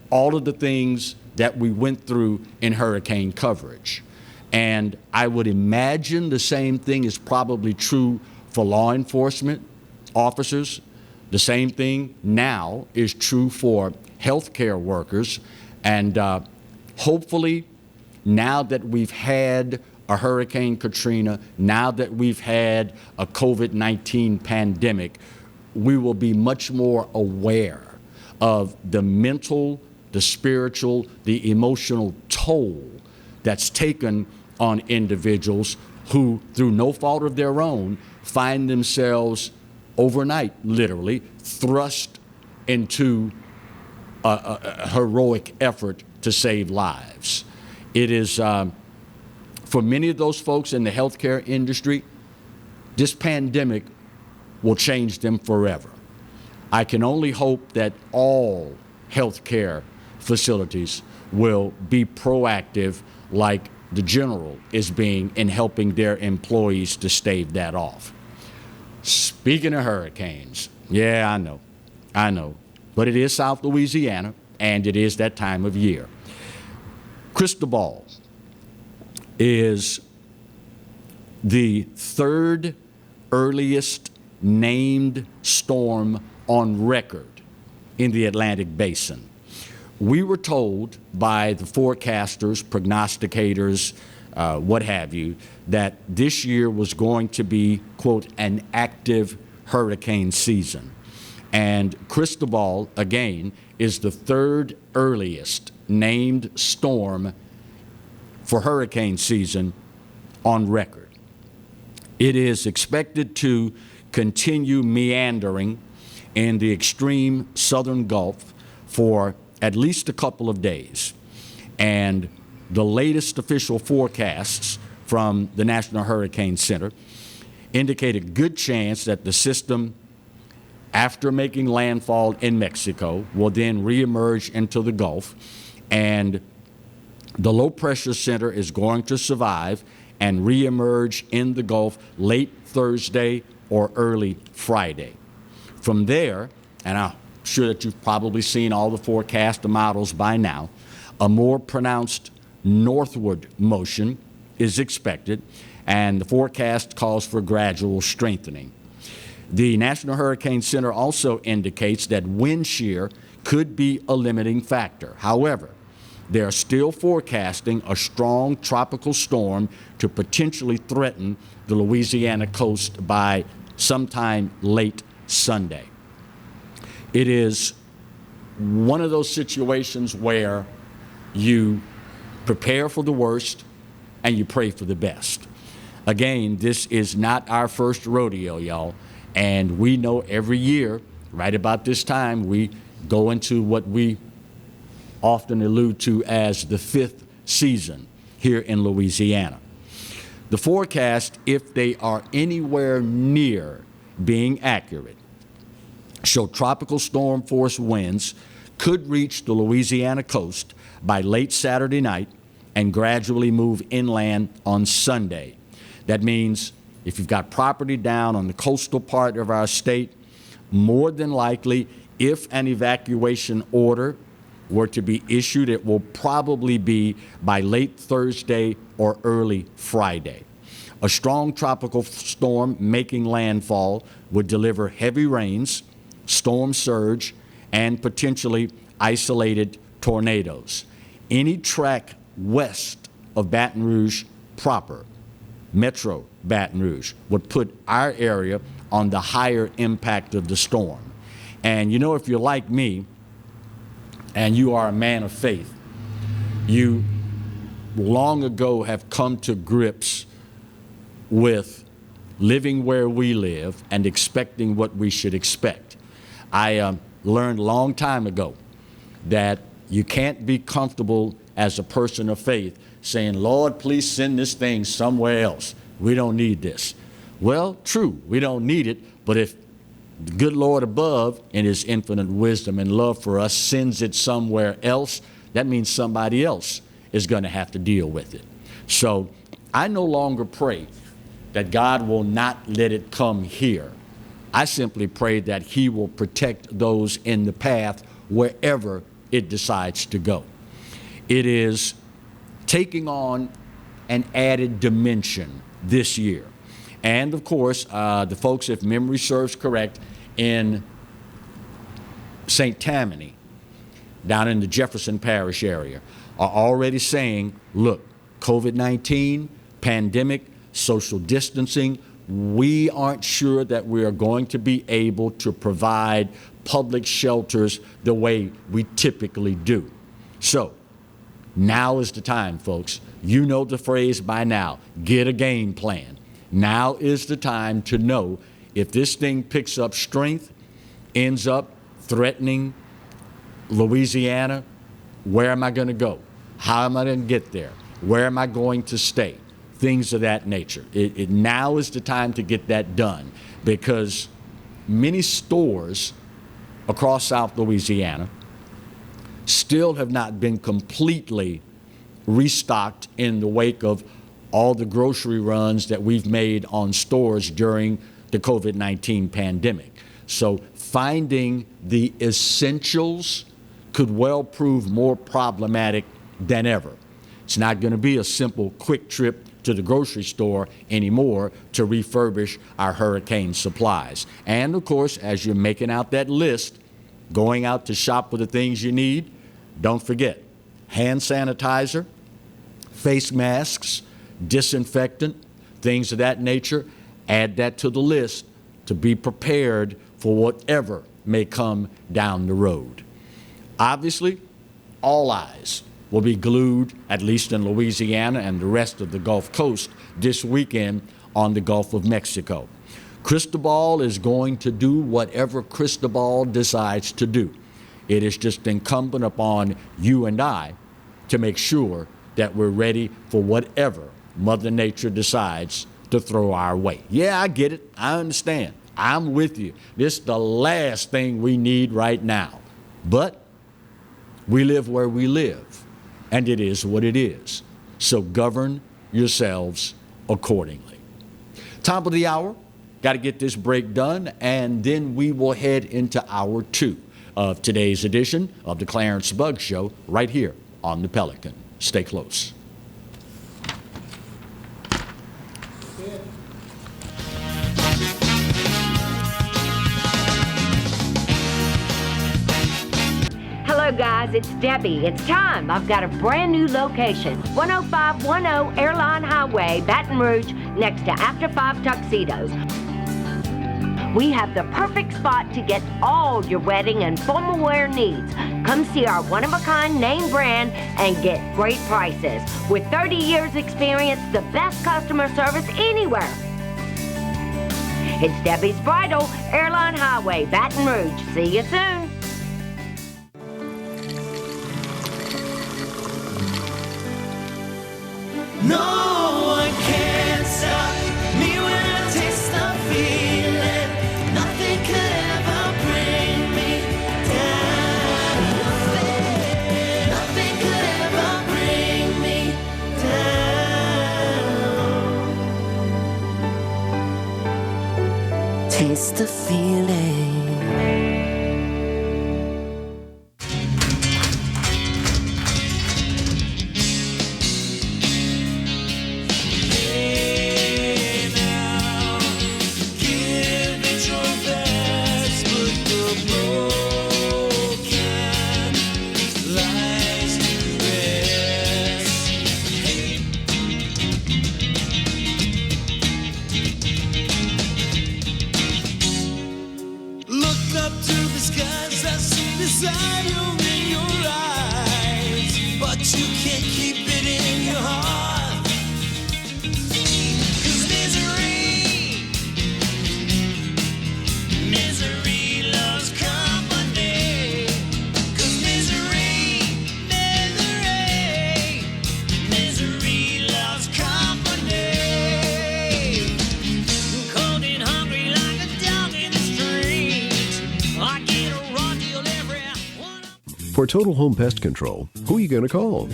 all of the things that we went through in hurricane coverage. And I would imagine the same thing is probably true for law enforcement officers. The same thing now is true for healthcare workers. And hopefully, now that we've had a Hurricane Katrina, now that we've had a COVID-19 pandemic, we will be much more aware of the mental, the spiritual, the emotional toll that's taken on individuals who, through no fault of their own, find themselves overnight, literally, thrust into a heroic effort to save lives. It is, for many of those folks in the healthcare industry, this pandemic will change them forever. I can only hope that all healthcare facilities will be proactive like the General is being in helping their employees to stave that off. Speaking of hurricanes, yeah, I know, but it is South Louisiana, and it is that time of year. Cristobal is the third earliest named storm on record in the Atlantic Basin. We were told by the forecasters, prognosticators, what have you, that this year was going to be, quote, an active hurricane season. And Cristobal, again, is the third earliest named storm for hurricane season on record. It is expected to continue meandering in the extreme southern Gulf for at least a couple of days. And the latest official forecasts from the National Hurricane Center indicate a good chance that the system, after making landfall in Mexico, will then reemerge into the Gulf, and the low pressure center is going to survive and reemerge in the Gulf late Thursday or early Friday. From there, and I'm sure that you've probably seen all the forecast models by now, a more pronounced northward motion is expected, and the forecast calls for gradual strengthening. The National Hurricane Center also indicates that wind shear could be a limiting factor. However, they are still forecasting a strong tropical storm to potentially threaten the Louisiana coast by sometime late Sunday. It is one of those situations where you prepare for the worst and you pray for the best. Again, this is not our first rodeo, y'all. And we know every year, right about this time, we go into what we often allude to as the fifth season here in Louisiana. The forecast, if they are anywhere near being accurate, show tropical storm force winds could reach the Louisiana coast by late Saturday night and gradually move inland on Sunday. That means if you've got property down on the coastal part of our state, more than likely, if an evacuation order were to be issued, it will probably be by late Thursday or early Friday. A strong tropical storm making landfall would deliver heavy rains, storm surge, and potentially isolated tornadoes. Any track west of Baton Rouge proper, Metro Baton Rouge, would put our area on the higher impact of the storm. And you know, if you're like me and you are a man of faith, you long ago have come to grips with living where we live and expecting what we should expect. I learned a long time ago that you can't be comfortable as a person of faith saying, Lord, please send this thing somewhere else. We don't need this. Well, true, we don't need it, but if the good Lord above, in his infinite wisdom and love for us, sends it somewhere else, that means somebody else is going to have to deal with it. So I no longer pray that God will not let it come here. I simply pray that he will protect those in the path wherever it decides to go. It is taking on an added dimension this year. And of course, the folks, if memory serves correct, in St. Tammany, down in the Jefferson Parish area, are already saying, look, COVID-19, pandemic, social distancing, we aren't sure that we are going to be able to provide public shelters the way we typically do. So now is the time, folks. You know the phrase by now, get a game plan. Now is the time to know if this thing picks up strength, ends up threatening Louisiana, where am I going to go? How am I going to get there? Where am I going to stay? Things of that nature. Now is the time to get that done, because many stores across South Louisiana still have not been completely restocked in the wake of all the grocery runs that we've made on stores during the COVID-19 pandemic. So finding the essentials could well prove more problematic than ever. It's not going to be a simple, quick trip to the grocery store anymore to refurbish our hurricane supplies. And of course, as you're making out that list, going out to shop for the things you need, don't forget hand sanitizer, face masks, disinfectant, things of that nature. Add that to the list to be prepared for whatever may come down the road. Obviously, all eyes will be glued, at least in Louisiana and the rest of the Gulf Coast, this weekend on the Gulf of Mexico. Cristobal is going to do whatever Cristobal decides to do. It is just incumbent upon you and I to make sure that we're ready for whatever Mother Nature decides to throw our way. Yeah, I get it. I understand. I'm with you. This is the last thing we need right now. But we live where we live, and it is what it is. So govern yourselves accordingly. Top of the hour, got to get this break done, and then we will head into hour 2 of today's edition of the Clarence Bug Show right here on the Pelican. Stay close. Hello, guys. It's Debbie. It's time. I've got a brand new location. 10510 Airline Highway, Baton Rouge, next to After 5 Tuxedos. We have the perfect spot to get all your wedding and formal wear needs. Come see our one-of-a-kind name brand and get great prices. With 30 years experience, the best customer service anywhere. It's Debbie's Bridal, Airline Highway, Baton Rouge. See you soon. No one can stop me when I taste the feeling. Nothing could ever bring me down. Nothing could ever bring me down. Taste the feeling. For total home pest control, who are you going to call?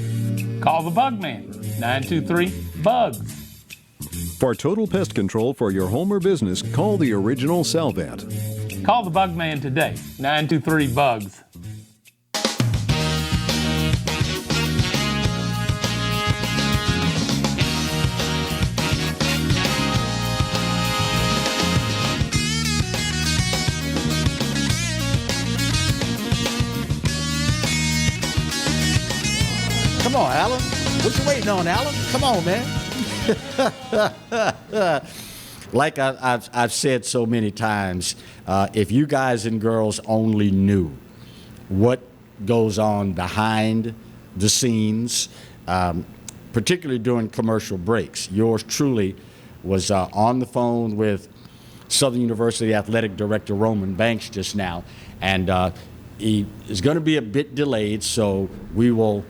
Call the Bug Man, 923-BUGS. For total pest control for your home or business, call the original Salvant. Call the Bug Man today, 923-BUGS. Come on, Alan. What you waiting on, Alan? Come on, man. Like I've said so many times, if you guys and girls only knew what goes on behind the scenes, particularly during commercial breaks. Yours truly was on the phone with Southern University Athletic Director Roman Banks just now, and he is going to be a bit delayed, so we will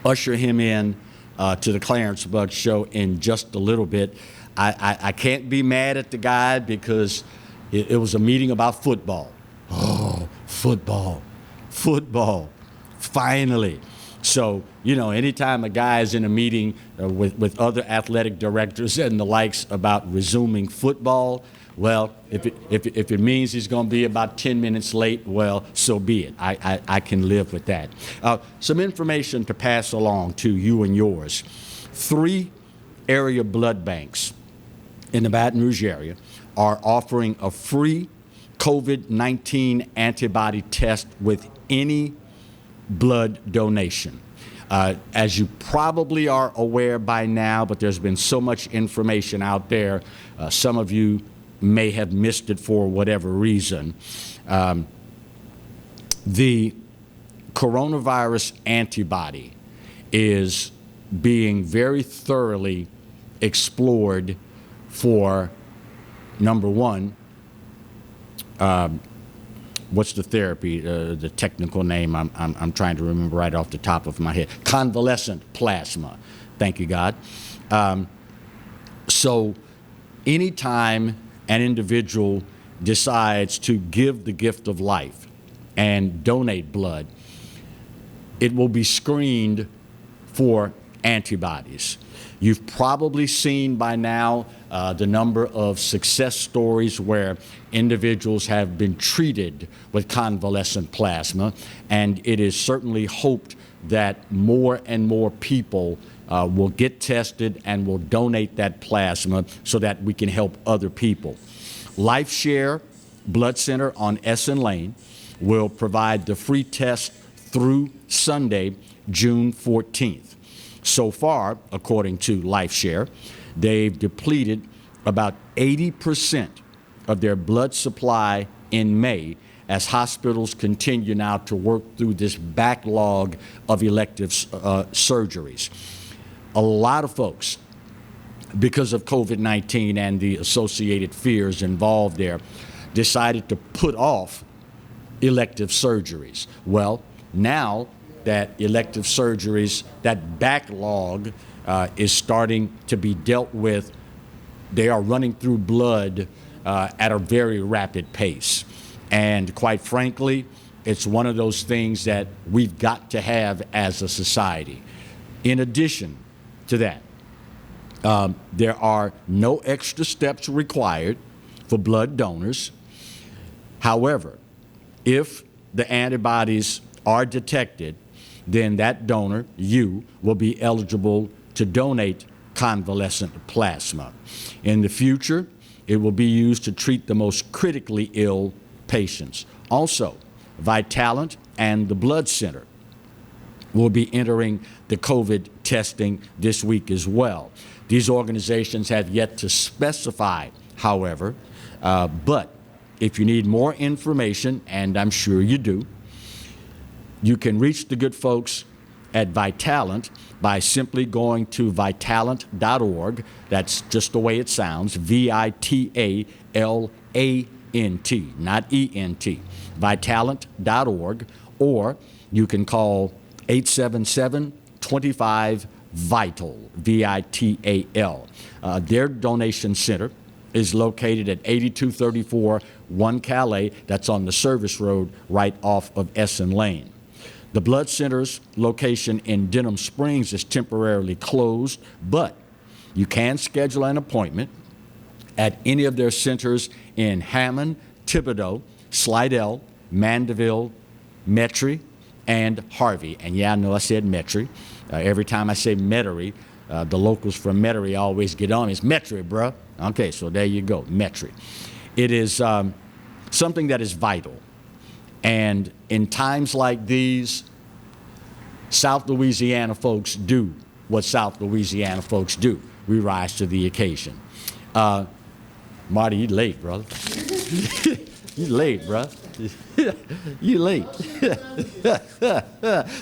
usher him in to the Clarence Bug Show in just a little bit. I can't be mad at the guy because it was a meeting about football. Oh, football, finally. So, you know, anytime a guy is in a meeting with other athletic directors and the likes about resuming football, well, if it means he's going to be about 10 minutes late, well, so be it. I can live with that. Some information to pass along to you and yours. 3 area blood banks in the Baton Rouge area are offering a free COVID-19 antibody test with any blood donation. As you probably are aware by now, but there's been so much information out there, some of you may have missed it for whatever reason. The coronavirus antibody is being very thoroughly explored for, number one, what's the therapy, the technical name I'm trying to remember right off the top of my head, convalescent plasma. Thank you, God. So anytime an individual decides to give the gift of life and donate blood, it will be screened for antibodies. You've probably seen by now the number of success stories where individuals have been treated with convalescent plasma, and it is certainly hoped that more and more people will get tested and will donate that plasma so that we can help other people. LifeShare Blood Center on Essen Lane will provide the free test through Sunday, June 14th. So far, according to LifeShare, they've depleted about 80% of their blood supply in May as hospitals continue now to work through this backlog of elective surgeries. A lot of folks, because of COVID-19 and the associated fears involved there, decided to put off elective surgeries. Well, now that elective surgeries, that backlog is starting to be dealt with, they are running through blood at a very rapid pace. And quite frankly, it's one of those things that we've got to have as a society. In addition to that, there are no extra steps required for blood donors. However, if the antibodies are detected, then that donor, you, will be eligible to donate convalescent plasma. In the future, it will be used to treat the most critically ill patients. Also, Vitalant and the Blood Center will be entering the COVID testing this week as well. These organizations have yet to specify, however, but if you need more information, and I'm sure you do, you can reach the good folks at Vitalant by simply going to vitalant.org. That's just the way it sounds, Vitalant, not ENT, vitalant.org, or you can call 877-25-VITAL, VITAL. Their donation center is located at 8234 1 Calais. That's on the service road right off of Essen Lane. The Blood Center's location in Denham Springs is temporarily closed, but you can schedule an appointment at any of their centers in Hammond, Thibodaux, Slidell, Mandeville, Metairie, and Harvey. And yeah, I know I said Metairie. Every time I say Metairie, the locals from Metairie always get on. It's Metairie, bruh. Okay, so there you go, Metairie. It is something that is vital. And in times like these, South Louisiana folks do what South Louisiana folks do. We rise to the occasion. Marty, you late, brother. You late, bro. You late.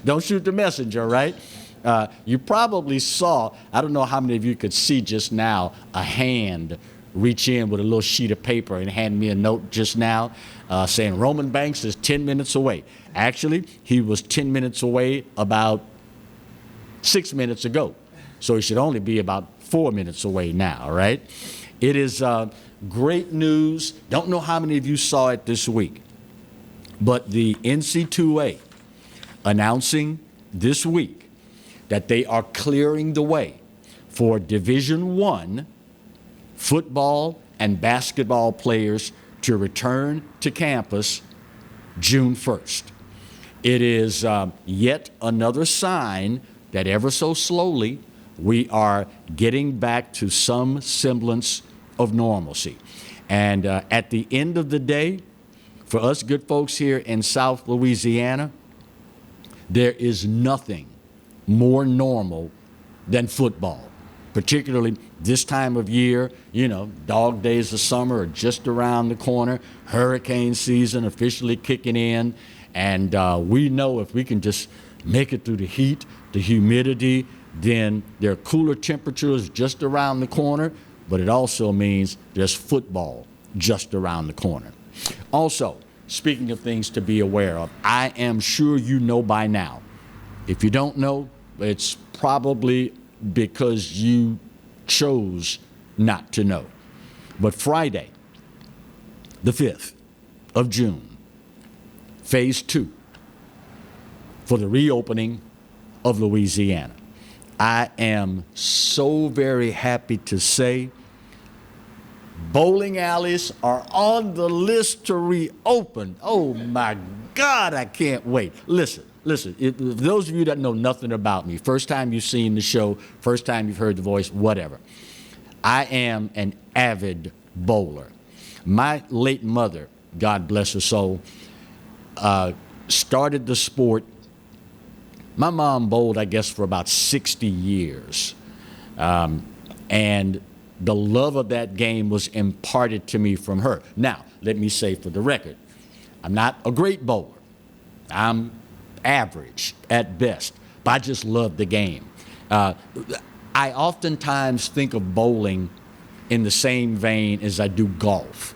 Don't shoot the messenger, right? You probably saw, I don't know how many of you could see just now, a hand reach in with a little sheet of paper and hand me a note just now saying Roman Banks is 10 minutes away. Actually, he was 10 minutes away about 6 minutes ago. So he should only be about 4 minutes away now, right? It is great news. Don't know how many of you saw it this week, but the NC2A announcing this week that they are clearing the way for Division I football and basketball players to return to campus June 1st. It is yet another sign that ever so slowly we are getting back to some semblance of normalcy. And at the end of the day, for us good folks here in South Louisiana, there is nothing more normal than football, particularly this time of year. You know, dog days of summer are just around the corner, hurricane season officially kicking in, and we know if we can just make it through the heat, the humidity, then there are cooler temperatures just around the corner, but it also means there's football just around the corner. Also, speaking of things to be aware of, I am sure you know by now. If you don't know, it's probably because you chose not to know. But Friday, the 5th of June, phase 2 for the reopening of Louisiana. I am so very happy to say bowling alleys are on the list to reopen. Oh my God, I can't wait. Listen, if those of you that know nothing about me, first time you've seen the show, first time you've heard the voice, whatever. I am an avid bowler. My late mother, God bless her soul, started the sport. My mom bowled, I guess, for about 60 years. And the love of that game was imparted to me from her. Now, let me say for the record, I'm not a great bowler. I'm average at best, but I just love the game. I oftentimes think of bowling in the same vein as I do golf.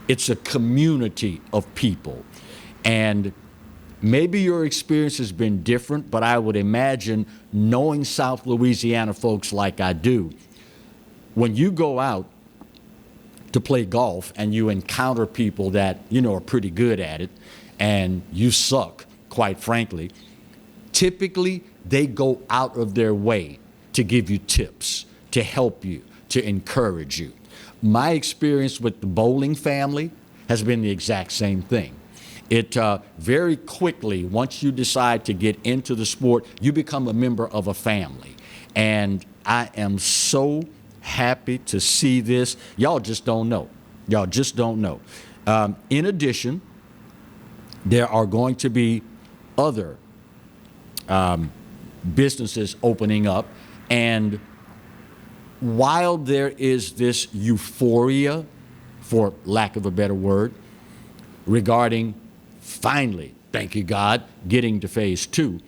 It's a community of people. And maybe your experience has been different, but I would imagine, knowing South Louisiana folks like I do, when you go out to play golf and you encounter people that, you know, are pretty good at it and you suck, quite frankly, typically they go out of their way to give you tips, to help you, to encourage you. My experience with the bowling family has been the exact same thing. It very quickly, once you decide to get into the sport, you become a member of a family. And I am so happy to see this. Y'all just don't know. Y'all just don't know. In addition, there are going to be other businesses opening up. And while there is this euphoria, for lack of a better word, regarding finally, thank you God, getting to phase 2,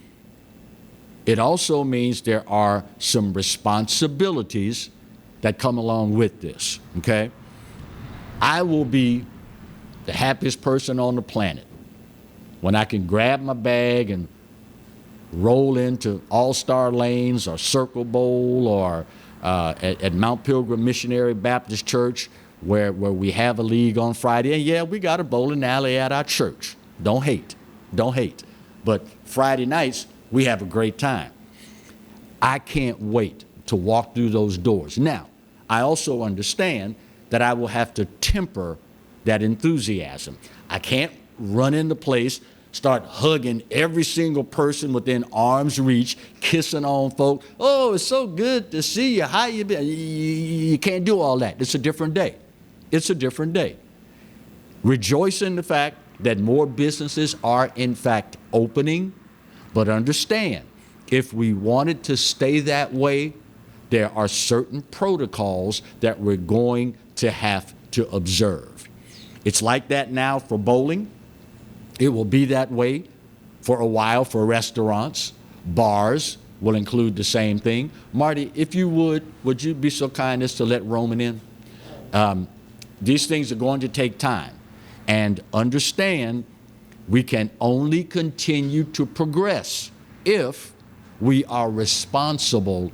it also means there are some responsibilities that come along with this, okay? I will be the happiest person on the planet when I can grab my bag and roll into All-Star Lanes or Circle Bowl or at Mount Pilgrim Missionary Baptist Church where we have a league on Friday. And yeah, we got a bowling alley at our church. Don't hate. But Friday nights, we have a great time. I can't wait to walk through those doors. Now, I also understand that I will have to temper that enthusiasm. I can't run into place, start hugging every single person within arm's reach, kissing on folk. Oh, it's so good to see you. How you been? You can't do all that. It's a different day. It's a different day. Rejoice in the fact that more businesses are in fact opening, but understand, if we wanted to stay that way, there are certain protocols that we're going to have to observe. It's like that now for bowling. It will be that way for a while for restaurants. Bars will include the same thing. Marty, if you would you be so kind as to let Roman in? These things are going to take time. And understand, we can only continue to progress if we are responsible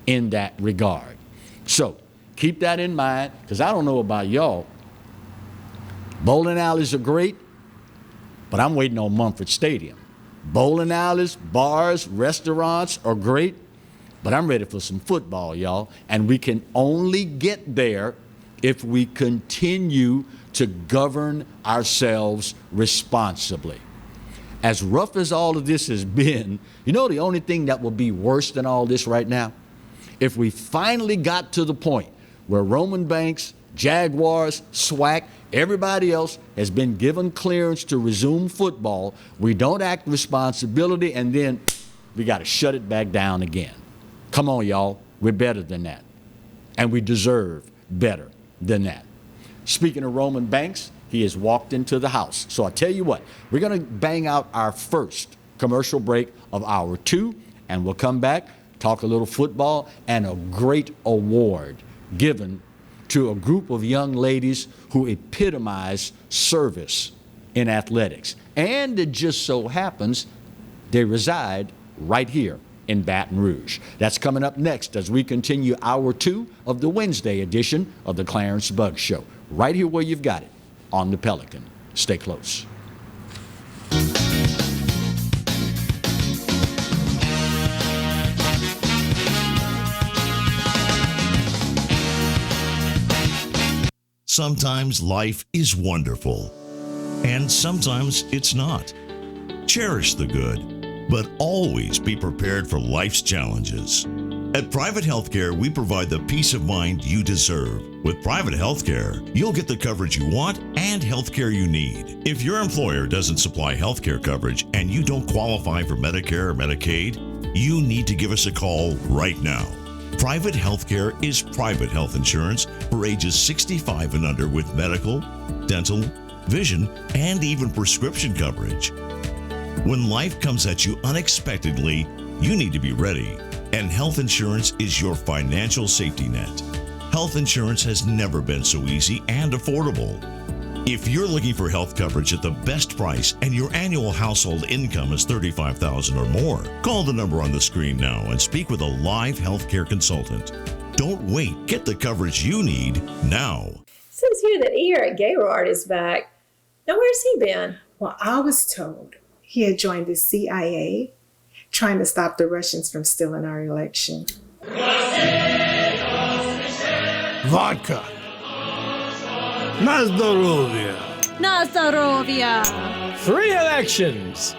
in that regard. So keep that in mind, because I don't know about y'all. Bowling alleys are great, but I'm waiting on Mumford Stadium. Bowling alleys, bars, restaurants are great, but I'm ready for some football, y'all. And we can only get there if we continue to govern ourselves responsibly. As rough as all of this has been, you know the only thing that will be worse than all this right now? If we finally got to the point where Roman Banks, Jaguars, SWAC, everybody else has been given clearance to resume football, we don't act responsibility, and then we got to shut it back down again. Come on, y'all. We're better than that. And we deserve better than that. Speaking of Roman Banks, he has walked into the house. So I tell you what, we're going to bang out our first commercial break of hour 2, and we'll come back, talk a little football, and a great award given to a group of young ladies who epitomize service in athletics. And it just so happens they reside right here in Baton Rouge. That's coming up next as we continue hour 2 of the Wednesday edition of the Clarence Buggs Show, right here where you've got it on the Pelican. Stay close. Sometimes life is wonderful, and sometimes it's not. Cherish the good, but always be prepared for life's challenges. At Private Healthcare, we provide the peace of mind you deserve. With Private Healthcare, you'll get the coverage you want and healthcare you need. If your employer doesn't supply healthcare coverage and you don't qualify for Medicare or Medicaid, you need to give us a call right now. Private Healthcare is private health insurance for ages 65 and under with medical, dental, vision, and even prescription coverage. When life comes at you unexpectedly, you need to be ready, and health insurance is your financial safety net. Health insurance has never been so easy and affordable. If you're looking for health coverage at the best price and your annual household income is $35,000 or more, call the number on the screen now and speak with a live healthcare consultant. Don't wait. Get the coverage you need now. Says here that Eric Gaylord is back. Now, where's he been? Well, I was told he had joined the CIA, trying to stop the Russians from stealing our election. Vodka. Nazdorovia. Nazdorovia. Free elections.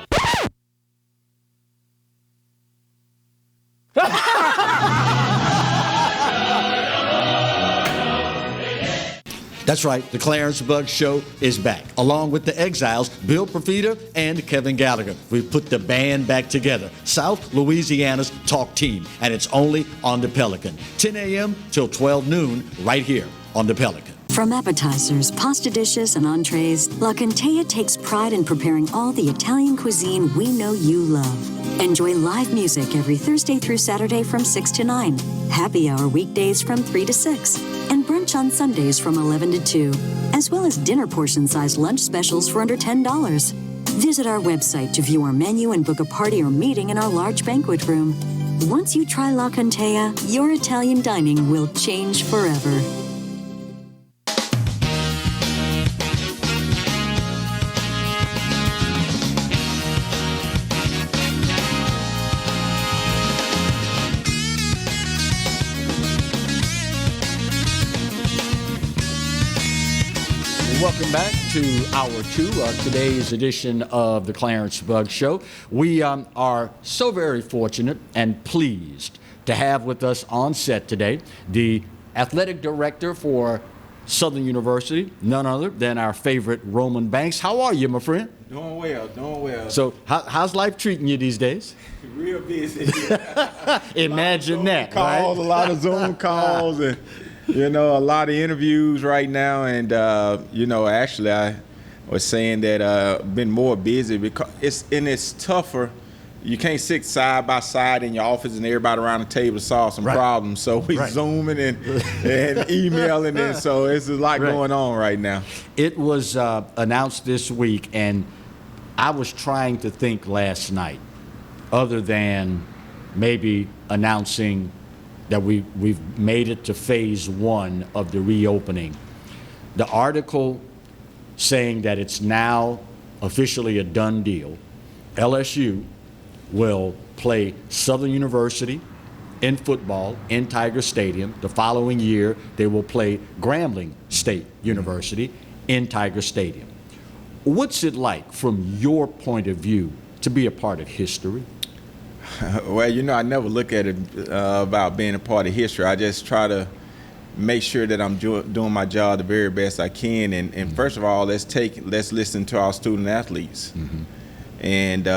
That's right, the Clarence Buggs Show is back, along with the Exiles, Bill Profita and Kevin Gallagher. We've put the band back together, South Louisiana's talk team, and it's only on the Pelican. 10 a.m. till 12 noon, right here on the Pelican. From appetizers, pasta dishes, and entrees, La Contea takes pride in preparing all the Italian cuisine we know you love. Enjoy live music every Thursday through Saturday from 6 to 9, happy hour weekdays from 3 to 6, and brunch on Sundays from 11 to 2, as well as dinner portion-sized lunch specials for under $10. Visit our website to view our menu and book a party or meeting in our large banquet room. Once you try La Contea, your Italian dining will change forever. Welcome back to Hour 2 of today's edition of the Clarence Buggs Show. We are so very fortunate and pleased to have with us on set today the athletic director for Southern University, none other than our favorite Roman Banks. How are you, my friend? Doing well. So how's life treating you these days? Real busy. Imagine that, calls, right? A lot of Zoom calls and, a lot of interviews right now. And, actually I was saying that I've been more busy because it's tougher. You can't sit side by side in your office and everybody around the table to solve some problems. So we Zooming and emailing, and so it's a lot going on right now. It was announced this week, and I was trying to think last night, other than maybe announcing that we've made it to phase 1 of the reopening. The article saying that it's now officially a done deal. LSU will play Southern University in football in Tiger Stadium. The following year, they will play Grambling State University in Tiger Stadium. What's it like from your point of view to be a part of history? Well, I never look at it about being a part of history. I just try to make sure that I'm doing my job the very best I can. And first of all, let's listen to our student athletes. Mm-hmm. And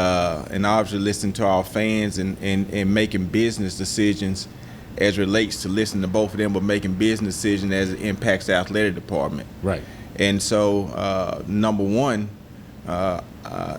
obviously listen to our fans and making business decisions as relates to listening to both of them, but making business decisions as it impacts the athletic department. Right. And so, number one,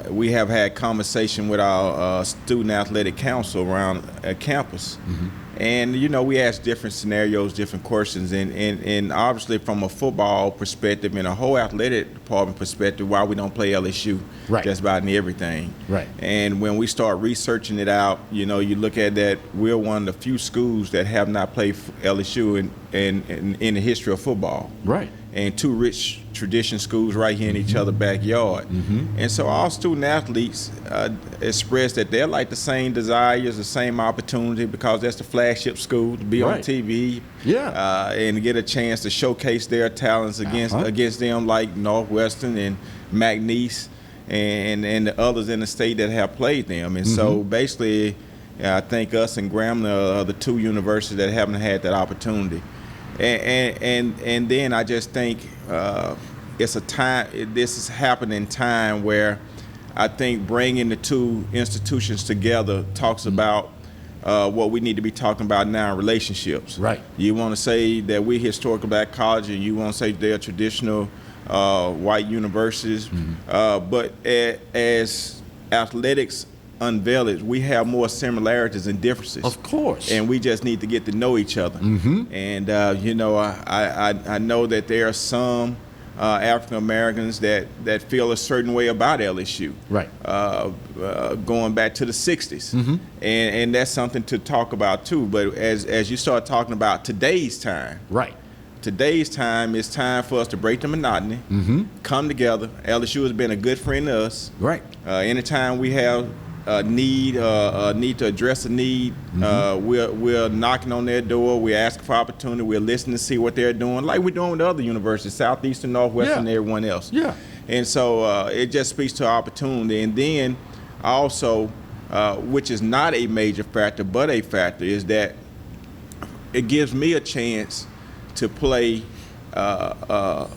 we have had conversation with our student athletic council around campus. Mm-hmm. And, we ask different scenarios, different questions. And obviously from a football perspective and a whole athletic department perspective, why we don't play LSU just about in everything. Right. And when we start researching it out, you look at that, we're one of the few schools that have not played LSU in the history of football. Right. And two rich tradition schools right here in each other's backyard. And so all student athletes express that they're like the same desires, the same opportunity, because that's the flagship school to be on TV. Yeah. And get a chance to showcase their talents against them like Northwestern and McNeese and the others in the state that have played them. And so basically, I think us and Grambling are the two universities that haven't had that opportunity. And then I just think it's a time. This is happening in time where I think bringing the two institutions together talks about what we need to be talking about now: relationships. Right. You want to say that we're historical black college, and you want to say they're traditional white universities, but as athletics unveil it, we have more similarities and differences. Of course. And we just need to get to know each other. And I know that there are some African Americans that feel a certain way about LSU. Right. Going back to the 60s. And that's something to talk about too. But as you start talking about today's time. Right. Today's time, it's time for us to break the monotony, come together. LSU has been a good friend to us. Right. Anytime we have need to address a need, we're knocking on their door, we're asking for opportunity, we're listening to see what they're doing, like we're doing with other universities, Southeastern, Northwestern, and everyone else. Yeah. And so it just speaks to opportunity. And then also, which is not a major factor, but a factor, is that it gives me a chance to play a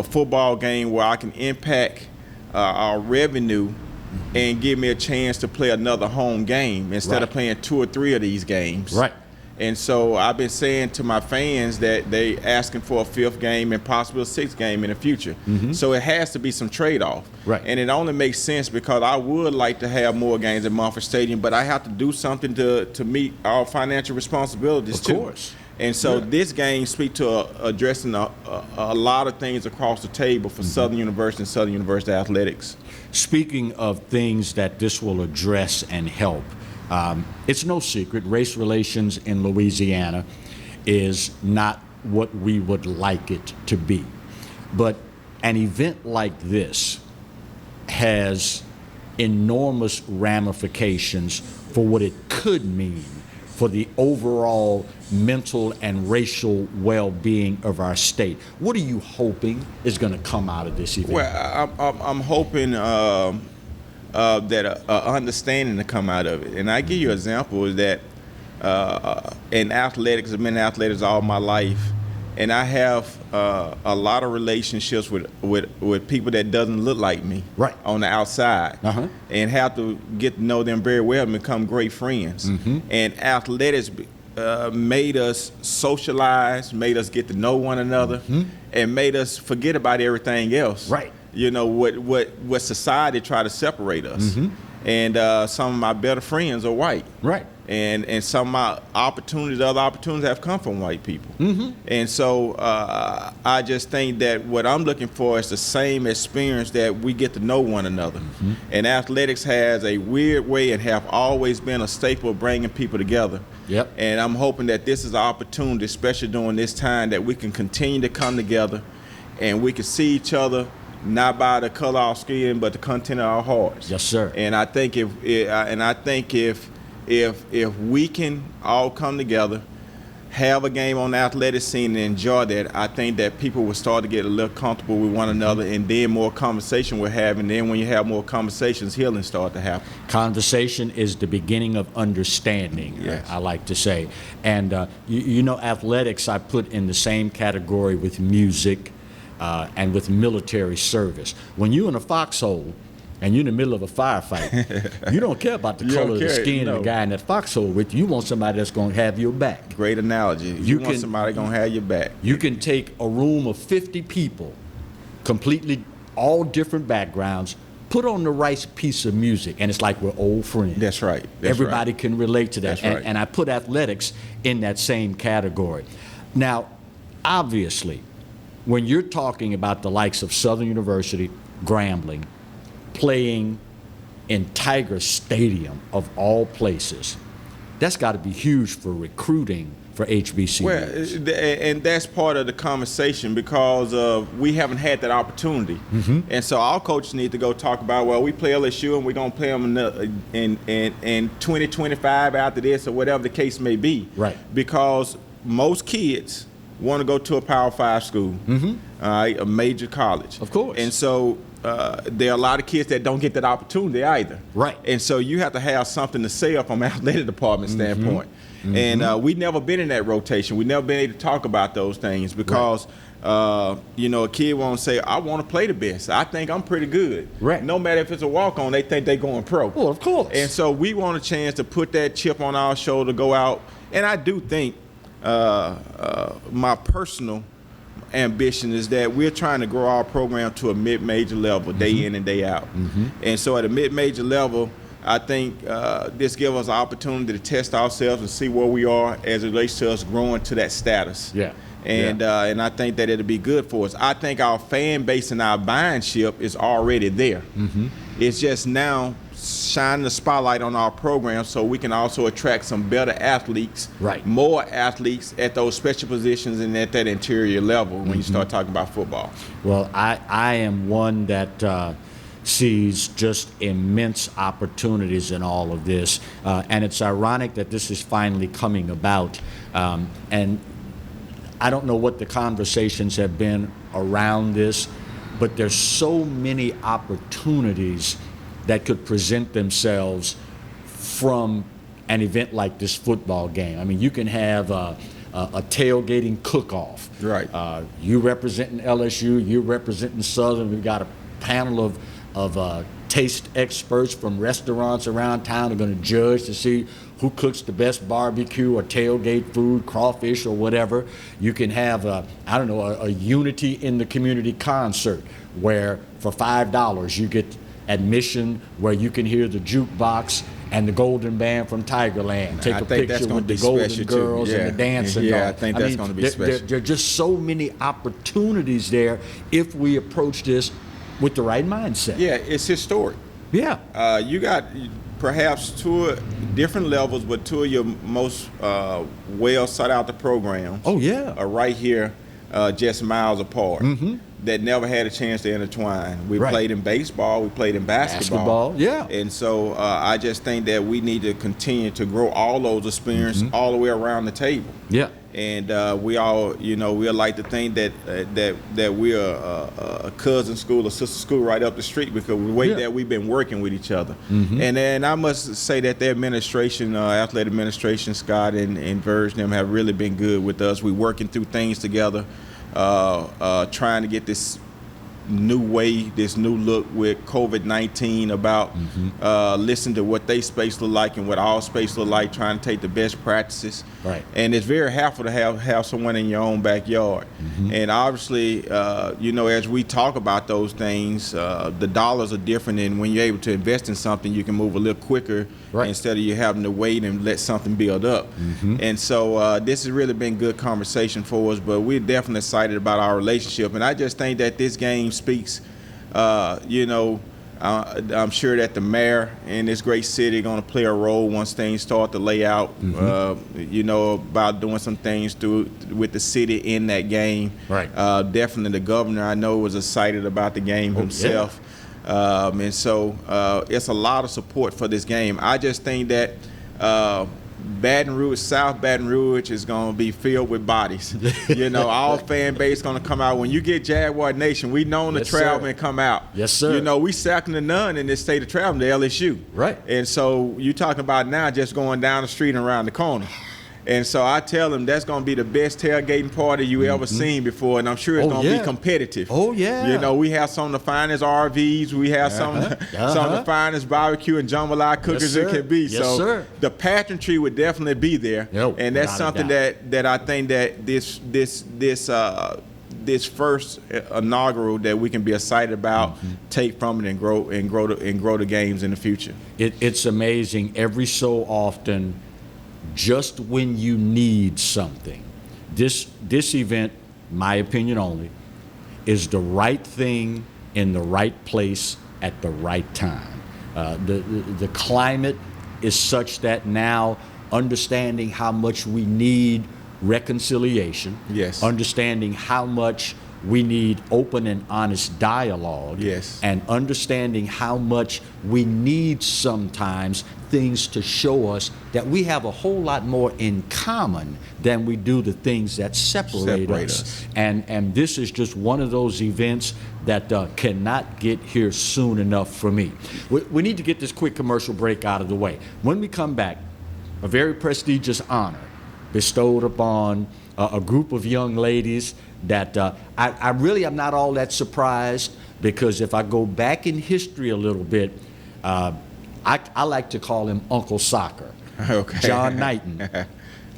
football game where I can impact our revenue and give me a chance to play another home game instead of playing 2 or 3 of these games. Right. And so I've been saying to my fans that they asking for a 5th game and possibly a 6th game in the future. So it has to be some trade-off. Right. And it only makes sense because I would like to have more games at Mumford Stadium, but I have to do something to meet our financial responsibilities too. Of course. And so this game speaks to addressing a lot of things across the table for Southern University and Southern University athletics. Speaking of things that this will address and help, it's no secret race relations in Louisiana is not what we would like it to be. But an event like this has enormous ramifications for what it could mean for the overall mental and racial well-being of our state. What are you hoping is going to come out of this event? Well, I'm hoping that an understanding to come out of it. And I give you an example is that in athletics, I've been in athletics all my life, and I have a lot of relationships with people that doesn't look like me on the outside, and have to get to know them very well and become great friends. And athletics made us socialize, made us get to know one another, and made us forget about everything else. Right. What society try to separate us. And some of my better friends are white. Right. And some of my other opportunities have come from white people. And so I just think that what I'm looking for is the same experience that we get to know one another. And athletics has a weird way and have always been a staple of bringing people together. Yep. And I'm hoping that this is an opportunity, especially during this time, that we can continue to come together and we can see each other not by the color of our skin, but the content of our hearts. Yes, sir. And I think if we can all come together, have a game on the athletic scene and enjoy that, I think that people will start to get a little comfortable with one another, and then more conversation we're having. Then when you have more conversations, healing start to happen. Conversation is the beginning of understanding, Yes. I like to say. And athletics I put in the same category with music and with military service. When you're in a foxhole and you're in the middle of a firefight, you don't care about the color of the skin of the guy in that foxhole with you. You want somebody that's going to have your back. Great analogy. You want somebody going to have your back. You can take a room of 50 people, completely all different backgrounds, put on the right piece of music, and it's like we're old friends. That's right. Everybody can relate to that. That's right. And I put athletics in that same category. Now, obviously, when you're talking about the likes of Southern University, Grambling, playing in Tiger Stadium of all places, that's got to be huge for recruiting for HBCUs. Well, and that's part of the conversation because we haven't had that opportunity. And so our coaches need to go talk about, well, we play LSU and we're going to play them in 2025 after this or whatever the case may be. Right. Because most kids want to go to a Power 5 school, a major college. Of course. And so there are a lot of kids that don't get that opportunity either. Right. And so you have to have something to say from an athletic department standpoint. And we've never been in that rotation. We've never been able to talk about those things because, a kid won't say, I want to play the best. I think I'm pretty good. Right. No matter if it's a walk-on, they think they're going pro. Well, of course. And so we want a chance to put that chip on our shoulder, go out. And I do think my personal ambition is that we're trying to grow our program to a mid-major level day in and day out. And so at a mid-major level, I think this gives us an opportunity to test ourselves and see where we are as it relates to us growing to that status. Yeah. And I think that it'll be good for us. I think our fan base and our buying ship is already there. It's just now shining the spotlight on our program so we can also attract some better athletes, more athletes at those special positions and at that interior level when you start talking about football. Well, I am one that sees just immense opportunities in all of this. And it's ironic that this is finally coming about. And I don't know what the conversations have been around this, but there's so many opportunities that could present themselves from an event like this football game. I mean, you can have a tailgating cook-off. Right. You representing LSU, you representing Southern. We've got a panel of taste experts from restaurants around town are going to judge to see who cooks the best barbecue or tailgate food, crawfish or whatever. You can have a unity in the community concert where for $5 you get admission where you can hear the jukebox and the Golden Band from Tigerland. Take a picture with the Golden Girls and the dancing. Yeah, I think that's going to be special. There are just so many opportunities there if we approach this with the right mindset. Yeah, it's historic. Yeah. You got perhaps two different levels, but two of your most well sought out the programs. Oh, yeah. Are right here, just miles apart. That never had a chance to intertwine. We played in baseball, we played in basketball. Yeah. And so I just think that we need to continue to grow all those experiences all the way around the table. Yeah. And we all, we like to think that we're a cousin school, a sister school right up the street because of the way that we've been working with each other. And then I must say that the administration, athletic administration, Scott and Verge, them have really been good with us. We're working through things together, trying to get this new way, this new look with COVID-19 about listen to what they space look like and what our space look like, trying to take the best practices. Right. And it's very helpful to have someone in your own backyard. And obviously, as we talk about those things, the dollars are different, and when you're able to invest in something, you can move a little quicker instead of you having to wait and let something build up. And so this has really been good conversation for us, but we're definitely excited about our relationship. And I just think that this game speaks, I'm sure that the mayor in this great city are going to play a role once things start to lay out, about doing some things with the city in that game. Right. Definitely the governor, I know, was excited about the game himself. And so it's a lot of support for this game. I just think that Baton Rouge, South Baton Rouge is going to be filled with bodies. Our fan base going to come out. When you get Jaguar Nation, we know the travel and come out. Yes, sir. We second to none in this state of travel to LSU. Right. And so you're talking about now just going down the street and around the corner. And so I tell them that's going to be the best tailgating party you ever seen before, and I'm sure it's going to be competitive. Oh, yeah. We have some of the finest RVs. We have some of the finest barbecue and jambalaya cookers it can be. Yes, sir. The pageantry would definitely be there, and that's something that I think that this first inaugural that we can be excited about, take from it, and grow the games in the future. It's amazing every so often, just when you need something. This event, my opinion only, is the right thing in the right place at the right time. The climate is such that now, understanding how much we need reconciliation, yes, understanding how much we need open and honest dialogue, yes, and understanding how much we need sometimes things to show us that we have a whole lot more in common than we do the things that separate us. And this is just one of those events that cannot get here soon enough for me. We need to get this quick commercial break out of the way. When we come back, a very prestigious honor bestowed upon a group of young ladies that I really am not all that surprised, because if I go back in history a little bit, I like to call him Uncle Soccer, John Knighton,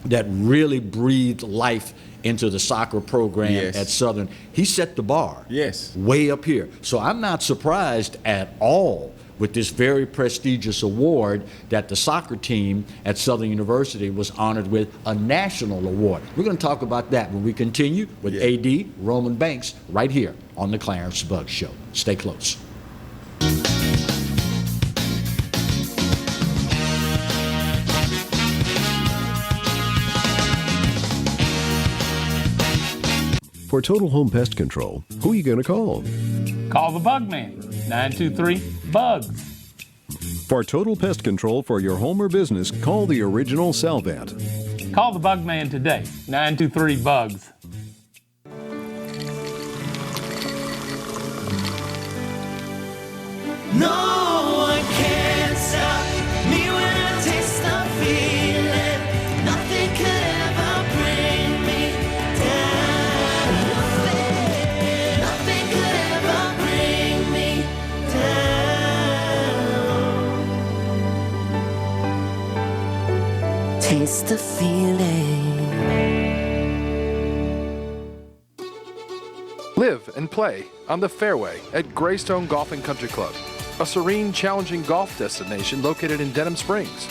that really breathed life into the soccer program at Southern. He set the bar way up here. So I'm not surprised at all with this very prestigious award that the soccer team at Southern University was honored with a national award. We're going to talk about that when we continue with AD Roman Banks right here on the Clarence Bugg Show. Stay close. For Total Home Pest Control, who are you going to call? Call the Bug Man, 923-BUGS. For total pest control for your home or business, call the original Salvant. Call the Bug Man today, 923-BUGS. No one can stop me when I taste the feeling. Nothing could ever bring me down. Nothing could ever bring me down. Taste the feeling. Live and play on the fairway at Greystone Golf and Country Club, a serene, challenging golf destination located in Denham Springs.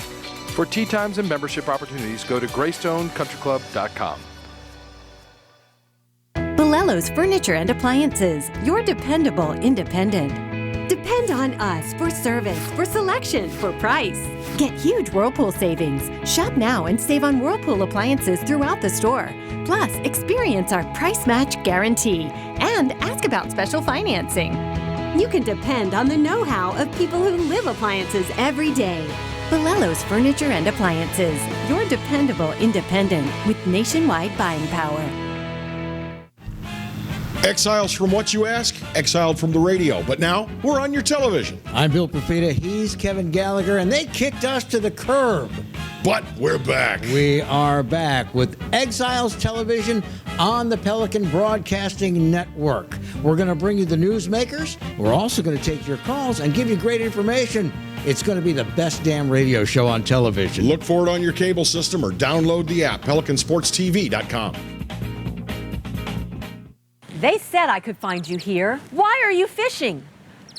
For tee times and membership opportunities, go to greystonecountryclub.com. Bolello's Furniture and Appliances, your dependable independent. Depend on us for service, for selection, for price. Get huge Whirlpool savings. Shop now and save on Whirlpool appliances throughout the store. Plus, experience our price match guarantee and ask about special financing. You can depend on the know-how of people who live appliances every day. Bolello's Furniture and Appliances, your dependable independent with nationwide buying power. Exiles from what you ask? Exiled from the radio. But now, we're on your television. I'm Bill Profita, he's Kevin Gallagher, and they kicked us to the curb. But we're back. We are back with Exiles Television on the Pelican Broadcasting Network. We're going to bring you the newsmakers. We're also going to take your calls and give you great information. It's going to be the best damn radio show on television. Look for it on your cable system or download the app, PelicanSportsTV.com. They said I could find you here. Why are you fishing?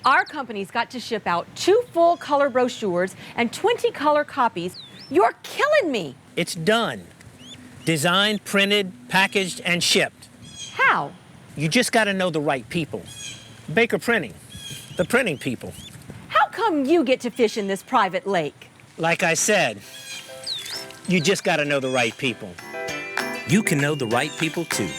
Our company's got to ship out 2 full color brochures and 20 color copies. You're killing me. It's done. Designed, printed, packaged, and shipped. How? You just got to know the right people. Baker Printing, the printing people. How come you get to fish in this private lake? Like I said, you just got to know the right people. You can know the right people too.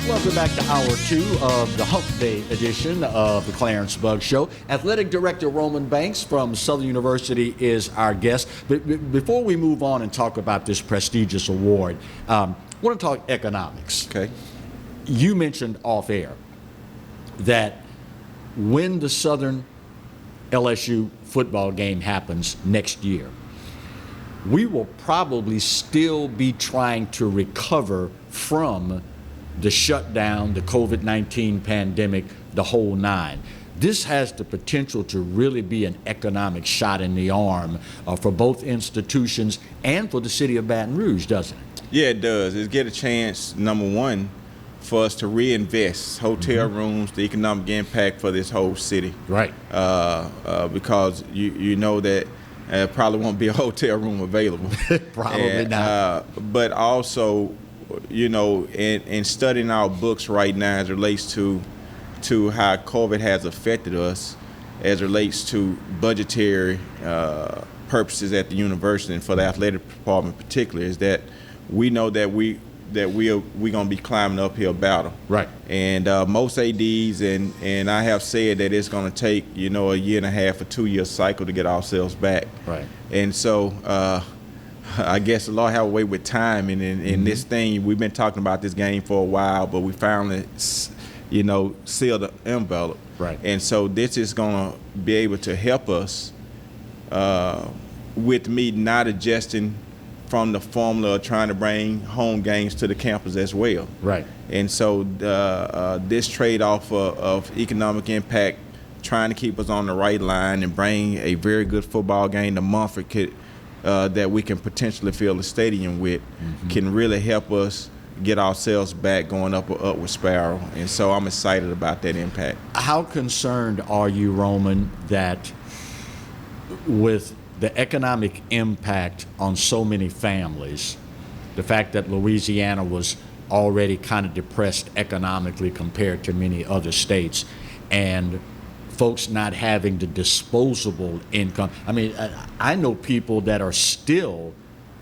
Welcome back to Hour 2 of the Hump Day edition of the Clarence Bugg Show. Athletic Director Roman Banks from Southern University is our guest. But before we move on and talk about this prestigious award, I want to talk economics. Okay. You mentioned off air that when the Southern LSU football game happens next year, we will probably still be trying to recover from the shutdown, the COVID-19 pandemic, the whole nine. This has the potential to really be an economic shot in the arm for both institutions and for the city of Baton Rouge, doesn't it? Yeah, it does. It get a chance, number one, for us to reinvest hotel rooms, the economic impact for this whole city. Right. Because you know that probably won't be a hotel room available. Probably not. But also, you know, in studying our books right now as it relates to how COVID has affected us, as it relates to budgetary purposes at the university and for the athletic department particularly, is that we know that we're gonna be climbing an uphill battle. Right. And most ADs and I have said that it's gonna take, you know, a year and a half or 2 year cycle to get ourselves back. Right. And so I guess the Lord have a way with time, and in this thing, we've been talking about this game for a while, but we finally, you know, sealed the envelope. Right. And so this is gonna be able to help us with me not adjusting from the formula of trying to bring home games to the campus as well. Right. And so this trade-off of economic impact, trying to keep us on the right line and bring a very good football game to Mumford that we can potentially fill the stadium with, can really help us get ourselves back going up an upward spiral. And so I'm excited about that impact. How concerned are you, Roman, that with the economic impact on so many families, the fact that Louisiana was already kind of depressed economically compared to many other states, and folks not having the disposable income? I mean, I know people that are still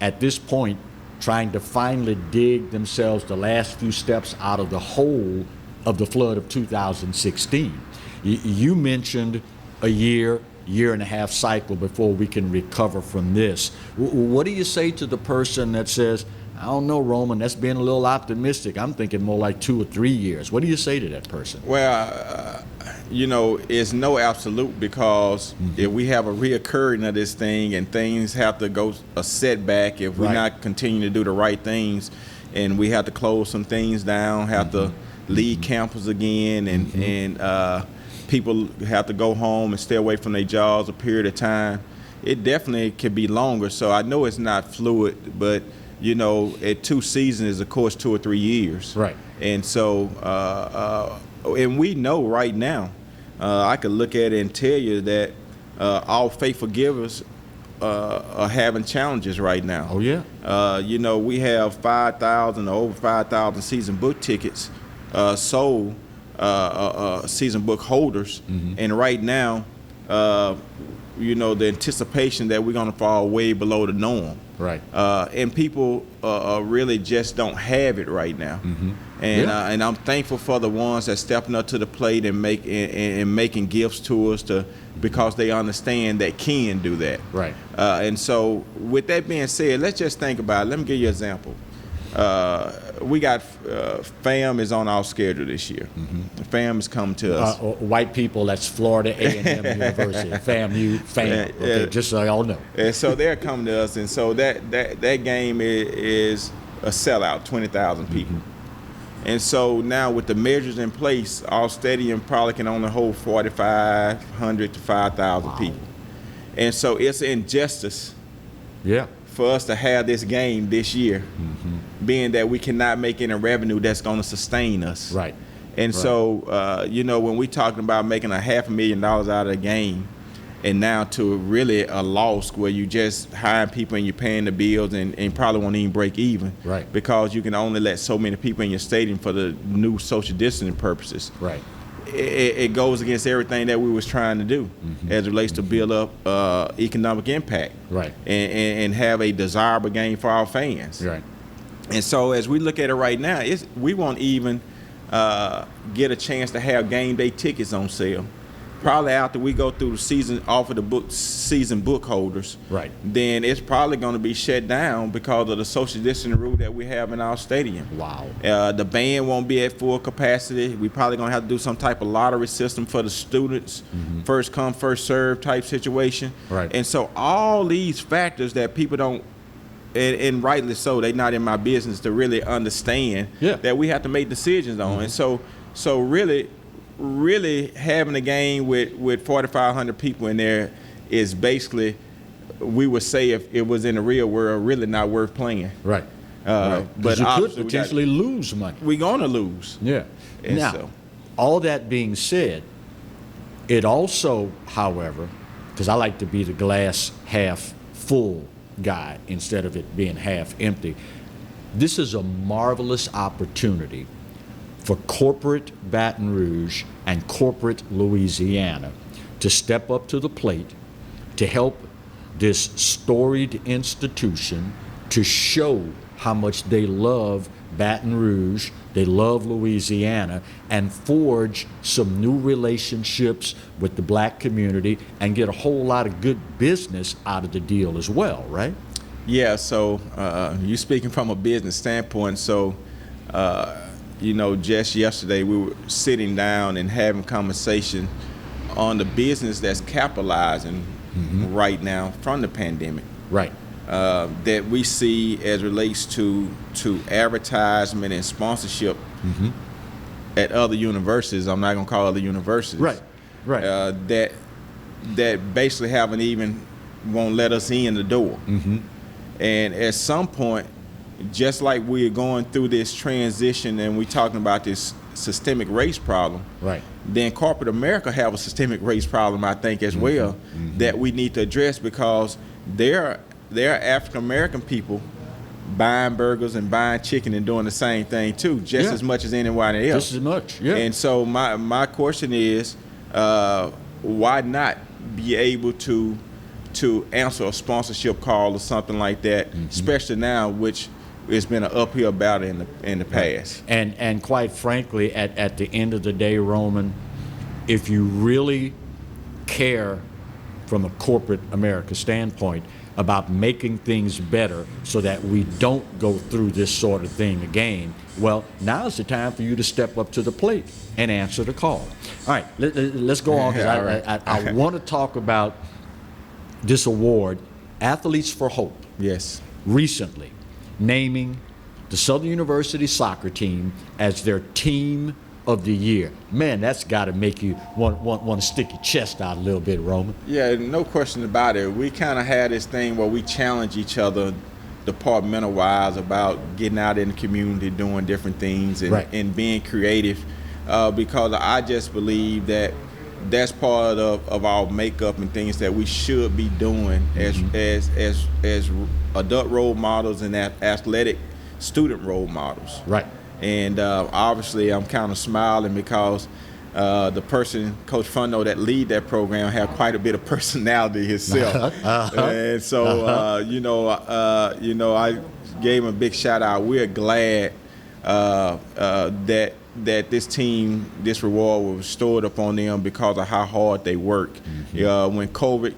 at this point trying to finally dig themselves the last few steps out of the hole of the flood of 2016. You mentioned a year and a half cycle before we can recover from this. What do you say to the person that says, I don't know, Roman, that's being a little optimistic. I'm thinking more like 2 or 3 years. What do you say to that person? Well, you know, it's no absolute, because if we have a reoccurring of this thing and things have to go a setback, if we're not continuing to do the right things, and we have to close some things down, have to leave campus again, and people have to go home and stay away from their jobs a period of time, it definitely could be longer. So I know it's not fluid, but you know, at 2 seasons is of course 2 or 3 years. Right. And so, and we know right now, I could look at it and tell you that all faithful givers are having challenges right now. Oh yeah. You know, we have 5,000 or over 5,000 season book tickets sold, season book holders, and right now, you know, the anticipation that we're going to fall way below the norm. Right. And people really just don't have it right now. And I'm thankful for the ones that stepping up to the plate and making gifts to us because they understand they can do that. Right. And so with that being said, let's just think about it. Let me give you an example. We got FAM is on our schedule this year. FAM is coming to us. White people, that's Florida A&M University. FAMU, FAM. Okay, just so y'all know. And so they're coming to us, and so that game is a sellout, 20,000 people. And so now with the measures in place, our stadium probably can only hold 4,500 to 5,000 people. And so it's injustice. Yeah. For us to have this game this year, being that we cannot make any revenue that's going to sustain us. Right. And so, you know, when we're talking about making $500,000 out of the game, and now to really a loss where you just hiring people and you're paying the bills and probably won't even break even. Right. Because you can only let so many people in your stadium for the new social distancing purposes. Right. It goes against everything that we was trying to do as it relates to build up economic impact, right, and have a desirable game for our fans. Right. And so as we look at it right now, we won't even get a chance to have game day tickets on sale. Probably after we go through the season, offer the season book holders, right, then it's probably going to be shut down because of the social distancing rule that we have in our stadium. Wow. The band won't be at full capacity. We probably going to have to do some type of lottery system for the students, first come, first serve type situation. Right. And so all these factors that people don't and rightly so, they're not in my business to really understand that we have to make decisions on. And so really having a game with 4,500 people in there is basically, we would say, if it was in the real world, really not worth playing. Right. But you could potentially lose money. We're going to lose. Yeah. And now, so, all that being said, it also, however, because I like to be the glass half full guy instead of it being half empty, this is a marvelous opportunity for corporate Baton Rouge and corporate Louisiana to step up to the plate to help this storied institution to show how much they love Baton Rouge, they love Louisiana, and forge some new relationships with the black community and get a whole lot of good business out of the deal as well, right? Yeah, so you're speaking from a business standpoint. So, just yesterday we were sitting down and having conversation on the business that's capitalizing right now from the pandemic. Right. That we see as relates to advertisement and sponsorship at other universities. I'm not gonna call other universities. Right. That basically won't let us in the door. And at some point, just like we're going through this transition and we're talking about this systemic race problem, right? Then corporate America have a systemic race problem, I think, as well, that we need to address, because there are African American people buying burgers and buying chicken and doing the same thing too, just as much as anyone else. Just as much, yeah. And so my question is, why not be able to answer a sponsorship call or something like that, especially now, which it's been an uphill battle in the past. And quite frankly, at the end of the day, Roman, if you really care from a corporate America standpoint about making things better so that we don't go through this sort of thing again, well, now's the time for you to step up to the plate and answer the call. All right, let's go on, because I want to talk about this award, Athletes for Hope. Yes. Recently naming the Southern University soccer team as their team of the year. Man, that's got to make you want to stick your chest out a little bit, Roman. Yeah, no question about it. We kind of had this thing where we challenge each other departmental-wise about getting out in the community, doing different things, and being creative, because I just believe that that's part of our makeup and things that we should be doing as adult role models and athletic student role models. Right. And obviously I'm kind of smiling because the person, Coach Fundo, that lead that program, had quite a bit of personality himself. And so I gave him a big shout out. We're glad that this team, this reward was stored upon them because of how hard they work. When COVID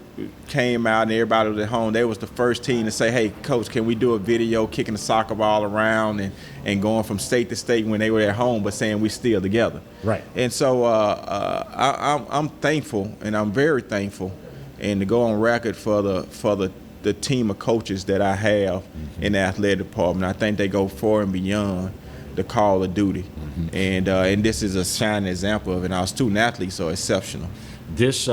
came out and everybody was at home, they was the first team to say, hey, Coach, can we do a video kicking the soccer ball around and going from state to state when they were at home, but saying we still together. Right. And so I'm thankful, and I'm very thankful, and to go on record for the team of coaches that I have in the athletic department. I think they go far and beyond the call of duty. And this is a shining example of it. Our student athletes are exceptional. This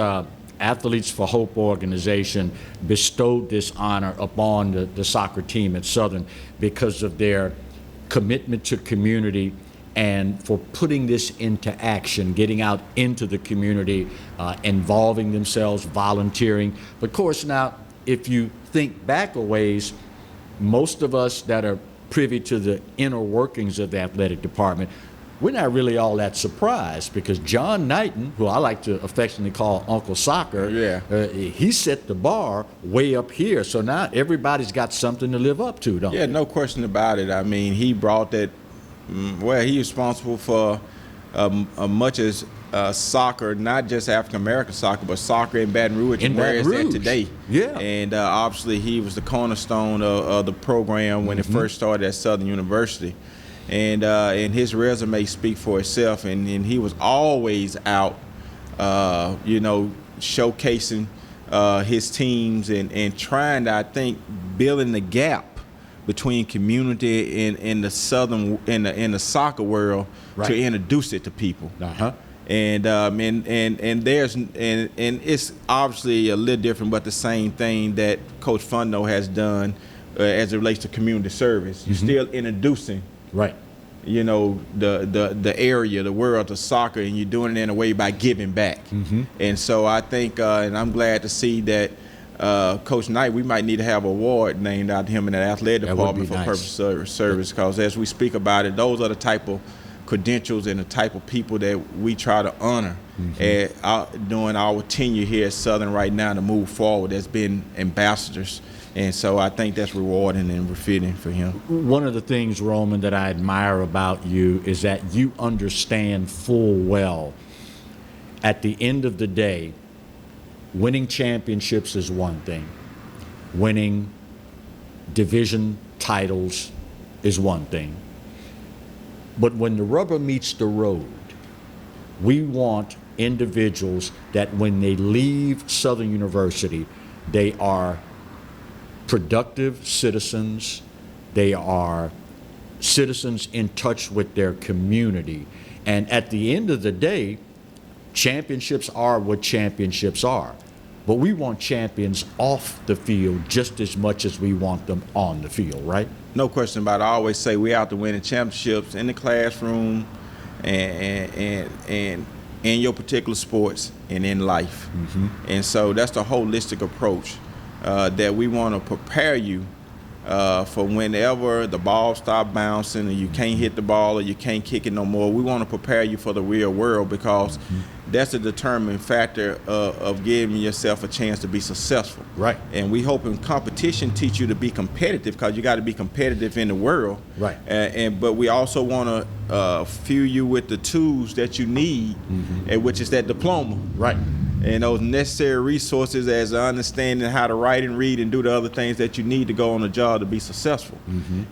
Athletes for Hope organization bestowed this honor upon the soccer team at Southern because of their commitment to community and for putting this into action, getting out into the community, involving themselves, volunteering. But of course, now, if you think back a ways, most of us that are privy to the inner workings of the athletic department, we're not really all that surprised, because John Knighton, who I like to affectionately call Uncle Soccer, he set the bar way up here. So now everybody's got something to live up to, don't they? Yeah, no question about it. I mean, he brought that, he's responsible for much as soccer, not just African American soccer, but soccer in Baton Rouge and where it's at today. Yeah. And obviously he was the cornerstone of the program when it first started at Southern University. And his resume speaks for itself. And he was always out, showcasing his teams and trying to, I think, building the gap between community in the southern in the soccer world to introduce it to people. And it's obviously a little different, but the same thing that Coach Fundo has done as it relates to community service. You're still introducing, you know, the area, the world to soccer, and you're doing it in a way by giving back. And so I think, and I'm glad to see that Coach Knight, we might need to have an award named after him in the athletic department for purpose of service, because as we speak about it, those are the type of credentials and the type of people that we try to honor during our tenure here at Southern right now to move forward. There's been ambassadors, and so I think that's rewarding and befitting for him. One of the things, Roman, that I admire about you is that you understand full well, at the end of the day, winning championships is one thing. Winning division titles is one thing. But when the rubber meets the road, we want individuals that when they leave Southern University, they are productive citizens, they are citizens in touch with their community. And at the end of the day, championships are what championships are. But we want champions off the field just as much as we want them on the field, right? No question about it. I always say we out to winning championships in the classroom and in your particular sports and in life. And so that's the holistic approach that we want to prepare you for whenever the ball stops bouncing and you can't hit the ball or you can't kick it no more. We want to prepare you for the real world, because that's a determining factor of giving yourself a chance to be successful. Right. And we hope in competition teach you to be competitive, because you got to be competitive in the world. Right. But we also want to fuel you with the tools that you need, which is that diploma. Right. And those necessary resources as understanding how to write and read and do the other things that you need to go on the job to be successful.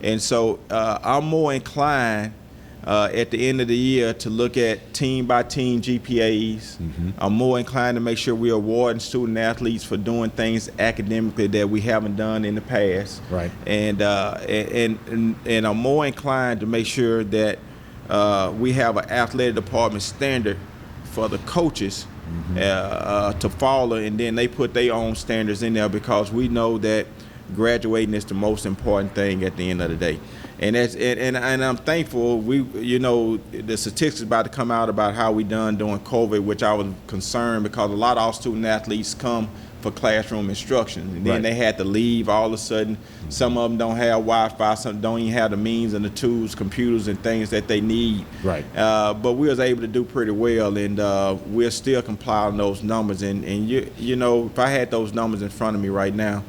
And so I'm more inclined at the end of the year to look at team by team GPAs. I'm more inclined to make sure we're awarding student athletes for doing things academically that we haven't done in the past. Right. And I'm more inclined to make sure that we have an athletic department standard for the coaches to follow, and then they put their own standards in there, because we know that graduating is the most important thing at the end of the day. And that's and I'm thankful. You know, the statistics about to come out about how we done during COVID, which I was concerned, because a lot of our student athletes come for classroom instruction, and then they had to leave all of a sudden. Some of them don't have Wi-Fi, some don't even have the means and the tools, computers and things that they need. Right. But we was able to do pretty well, and we're still compiling those numbers. And you know, if I had those numbers in front of me right now,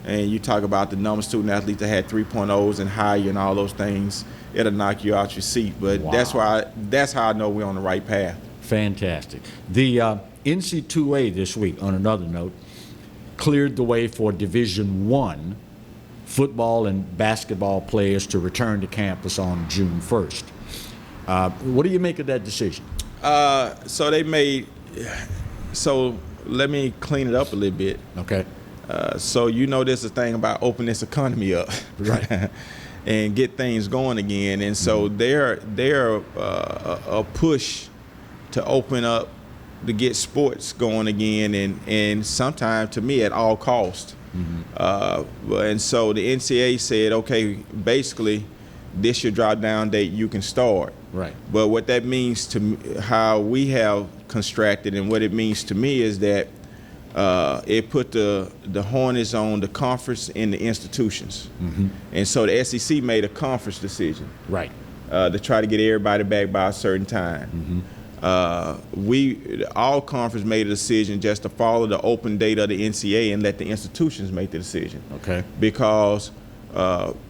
and you talk about the number of student athletes that had 3.0s and higher and all those things, it'll knock you out your seat. But that's how I know we're on the right path. Fantastic. The NC2A this week, on another note, cleared the way for Division I football and basketball players to return to campus on June 1st. What do you make of that decision? So let me clean it up a little bit. Okay. So you know, there's a thing about open this economy up, right, and get things going again. And so they're a push to open up, to get sports going again, and sometimes, to me, at all cost. And so the NCAA said, okay, basically, this your drop down date, you can start. Right. But what that means to me, how we have constructed, and what it means to me is that it put the Hornets on the conference and the institutions. And so the SEC made a conference decision. Right. To try to get everybody back by a certain time. All conference made a decision just to follow the open date of the NCAA and let the institutions make the decision. Okay. Because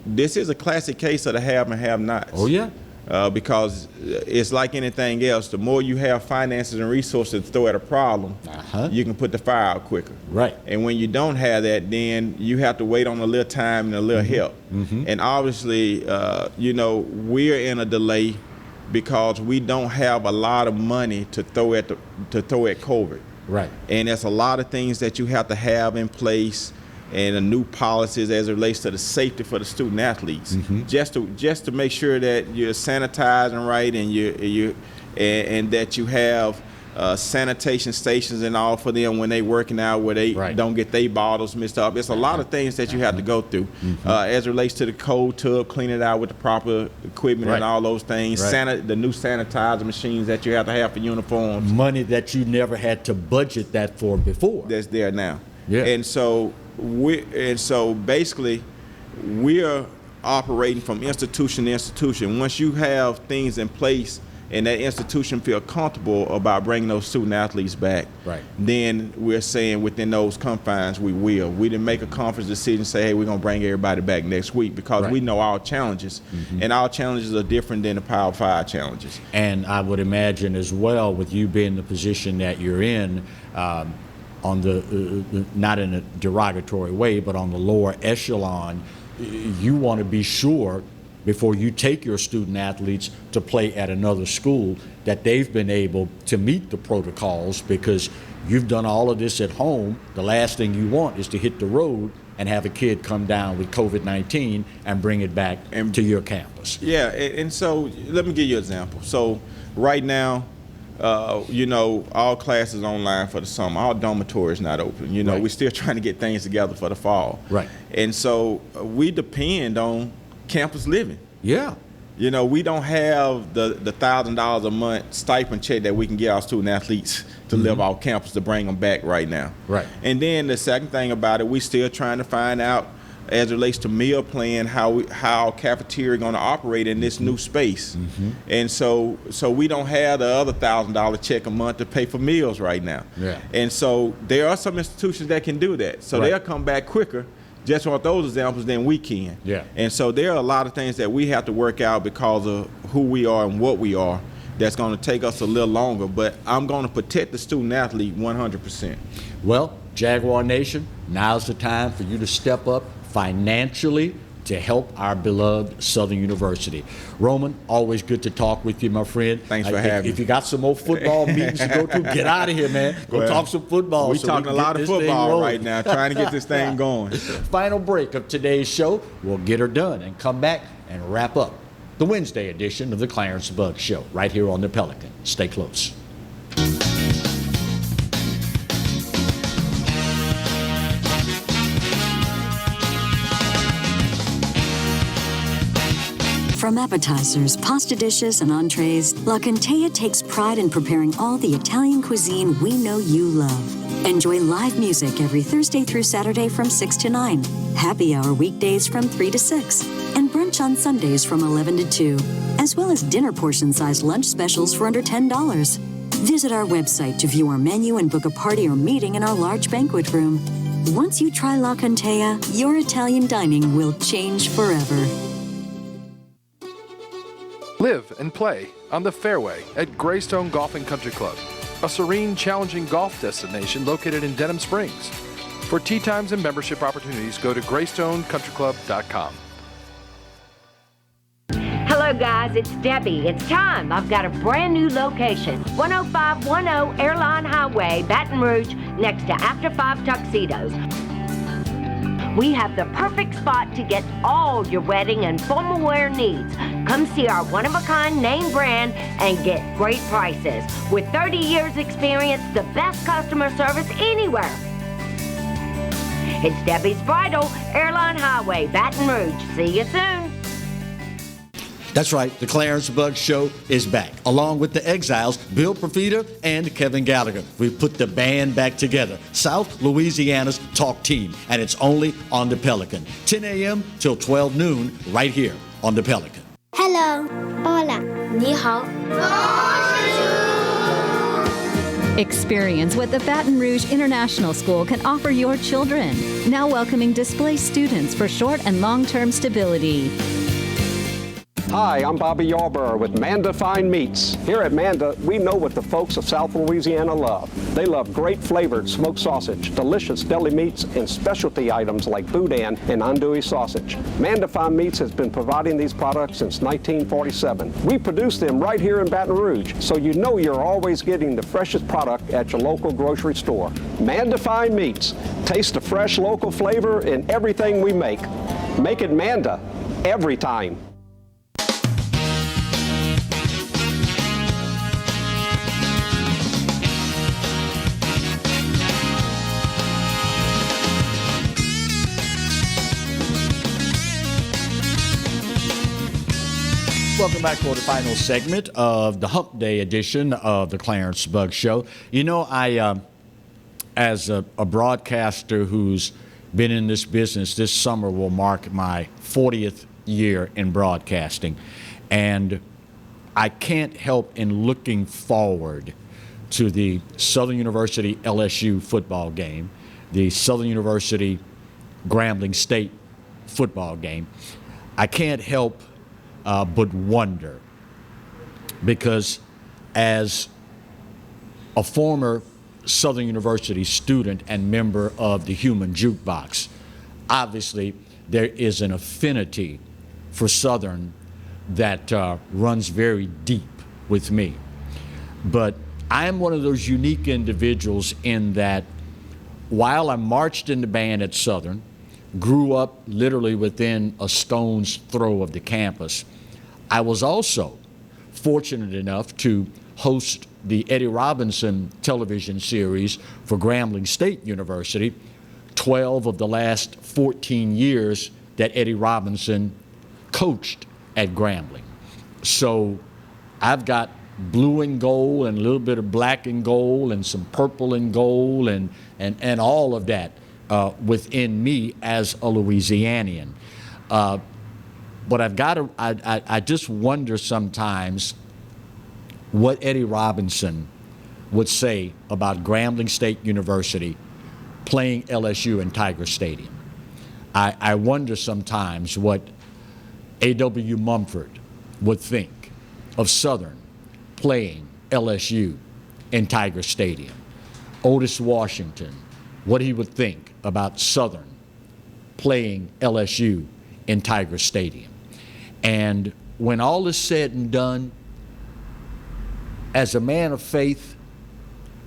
this is a classic case of the have and have-nots. Oh, yeah. Because it's like anything else. The more you have finances and resources to throw at a problem, you can put the fire out quicker. Right. And when you don't have that, then you have to wait on a little time and a little help. And obviously, you know, we're in a delay because we don't have a lot of money to throw at COVID. Right. And there's a lot of things that you have to have in place. and the new policies as it relates to the safety for the student athletes, just to make sure that you're sanitizing right and that you have sanitation stations and all for them when they working out, where they don't get their bottles mixed up. It's a lot of things that you have to go through as it relates to the cold tub, clean it out with the proper equipment and all those things. The new sanitizer machines that you have to have for uniforms. Money that you never had to budget that for before. That's there now. Yeah. And so basically we're operating from institution to institution. Once you have things in place and that institution feel comfortable about bringing those student athletes back, then we're saying within those confines we will. We didn't make a conference decision say, hey, we're going to bring everybody back next week, because we know our challenges, and our challenges are different than the Power 5 challenges. And I would imagine as well, with you being the position that you're in, on the not in a derogatory way, but on the lower echelon, you want to be sure before you take your student athletes to play at another school that they've been able to meet the protocols, because you've done all of this at home. The last thing you want is to hit the road and have a kid come down with COVID-19 and bring it back to your campus. Yeah, and so let me give you an example. So right now, all classes online for the summer. Our dormitory is not open. We're still trying to get things together for the fall. Right. And so we depend on campus living. Yeah. We don't have the $1,000 a month stipend check that we can get our student athletes to live off campus to bring them back right now. Right. And then the second thing about it, we still trying to find out as it relates to meal plan, how cafeteria going to operate in this new space. And so we don't have the other $1,000 check a month to pay for meals right now. Yeah. And so there are some institutions that can do that. So they'll come back quicker just on those examples than we can. Yeah. And so there are a lot of things that we have to work out because of who we are and what we are. That's going to take us a little longer, but I'm going to protect the student athlete 100%. Well, Jaguar Nation, now's the time for you to step up financially to help our beloved Southern University. Roman, always good to talk with you, my friend. Thanks for having me. If you got some more football meetings to go to, get out of here, man. Go talk some football. We're talking a lot of football right now, trying to get this thing going. Final break of today's show. We'll get her done and come back and wrap up the Wednesday edition of the Clarence Bugg Show right here on the Pelican. Stay close. From appetizers, pasta dishes, and entrees, La Contea takes pride in preparing all the Italian cuisine we know you love. Enjoy live music every Thursday through Saturday from 6 to 9, happy hour weekdays from 3 to 6, and brunch on Sundays from 11 to 2, as well as dinner portion-sized lunch specials for under $10. Visit our website to view our menu and book a party or meeting in our large banquet room. Once you try La Contea, your Italian dining will change forever. Live and play on the fairway at Greystone Golf and Country Club, a serene, challenging golf destination located in Denham Springs. For tee times and membership opportunities, go to greystonecountryclub.com. Hello guys, it's Debbie. It's time. I've got a brand new location. 10510 Airline Highway, Baton Rouge, next to After 5 Tuxedos. We have the perfect spot to get all your wedding and formal wear needs. Come see our one-of-a-kind name brand and get great prices. With 30 years experience, the best customer service anywhere. It's Debbie's Bridal, Airline Highway, Baton Rouge. See you soon. That's right, the Clarence Bugg Show is back, along with the Exiles, Bill Profita and Kevin Gallagher. We've put the band back together, South Louisiana's talk team, and it's only on the Pelican. 10 a.m. till 12 noon, right here on the Pelican. Hello. Hola. Ni hao. Experience what the Baton Rouge International School can offer your children. Now welcoming displaced students for short and long-term stability. Hi, I'm Bobby Yarborough with Manda Fine Meats. Here at Manda, we know what the folks of South Louisiana love. They love great flavored smoked sausage, delicious deli meats, and specialty items like boudin and andouille sausage. Manda Fine Meats has been providing these products since 1947. We produce them right here in Baton Rouge, so you know you're always getting the freshest product at your local grocery store. Manda Fine Meats. Taste the fresh local flavor in everything we make. Make it Manda every time. Welcome back for the final segment of the Hump Day edition of the Clarence Bug Show. You know, I, as a broadcaster who's been in this business, this summer will mark my 40th year in broadcasting. And I can't help in looking forward to the Southern University LSU football game, the Southern University Grambling State football game. I can't help but wonder, because as a former Southern University student and member of the Human Jukebox, obviously there is an affinity for Southern that runs very deep with me. But I am one of those unique individuals in that while I marched in the band at Southern, grew up literally within a stone's throw of the campus, I was also fortunate enough to host the Eddie Robinson television series for Grambling State University, 12 of the last 14 years that Eddie Robinson coached at Grambling. So I've got blue and gold and a little bit of black and gold and some purple and gold and all of that within me as a Louisianian. But I've got to, I just wonder sometimes what Eddie Robinson would say about Grambling State University playing LSU in Tiger Stadium. I wonder sometimes what A.W. Mumford would think of Southern playing LSU in Tiger Stadium. Otis Washington, what he would think about Southern playing LSU in Tiger Stadium. And when all is said and done, as a man of faith,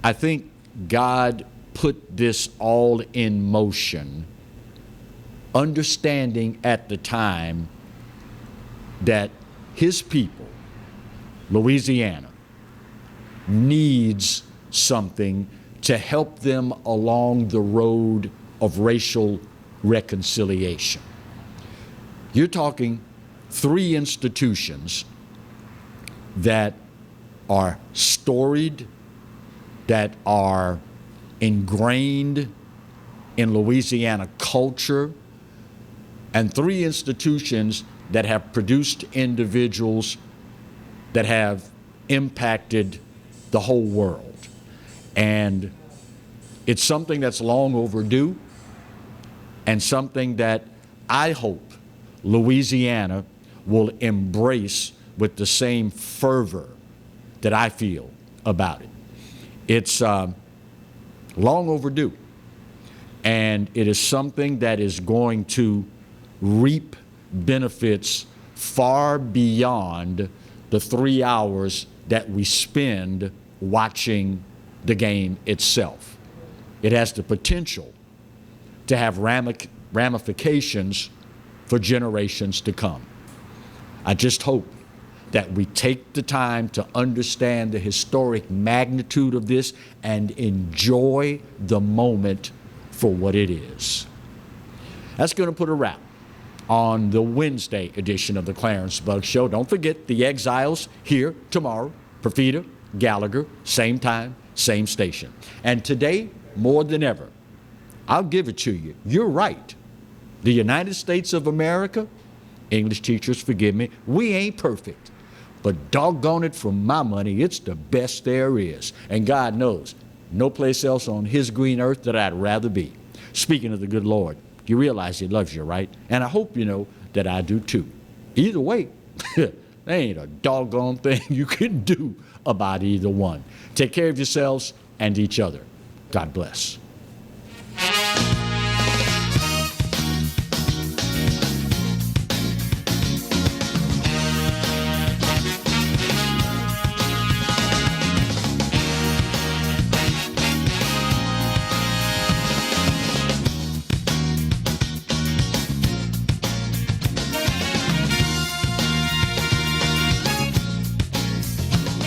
I think God put this all in motion, understanding at the time that his people, Louisiana, needs something to help them along the road of racial reconciliation. You're talking 3 institutions that are storied, that are ingrained in Louisiana culture, and 3 institutions that have produced individuals that have impacted the whole world. And it's something that's long overdue, and something that I hope Louisiana will embrace with the same fervor that I feel about it. It's long overdue, and it is something that is going to reap benefits far beyond the 3 hours that we spend watching the game itself. It has the potential to have ramifications for generations to come. I just hope that we take the time to understand the historic magnitude of this and enjoy the moment for what it is. That's going to put a wrap on the Wednesday edition of the Clarence Bug Show. Don't forget the Exiles here tomorrow, Perfida, Gallagher, same time, same station. And today, more than ever, I'll give it to you. You're right. The United States of America, English teachers, forgive me, we ain't perfect. But doggone it, for my money, it's the best there is. And God knows, no place else on his green earth that I'd rather be. Speaking of the good Lord, you realize he loves you, right? And I hope you know that I do too. Either way, there ain't a doggone thing you can do about either one. Take care of yourselves and each other. God bless.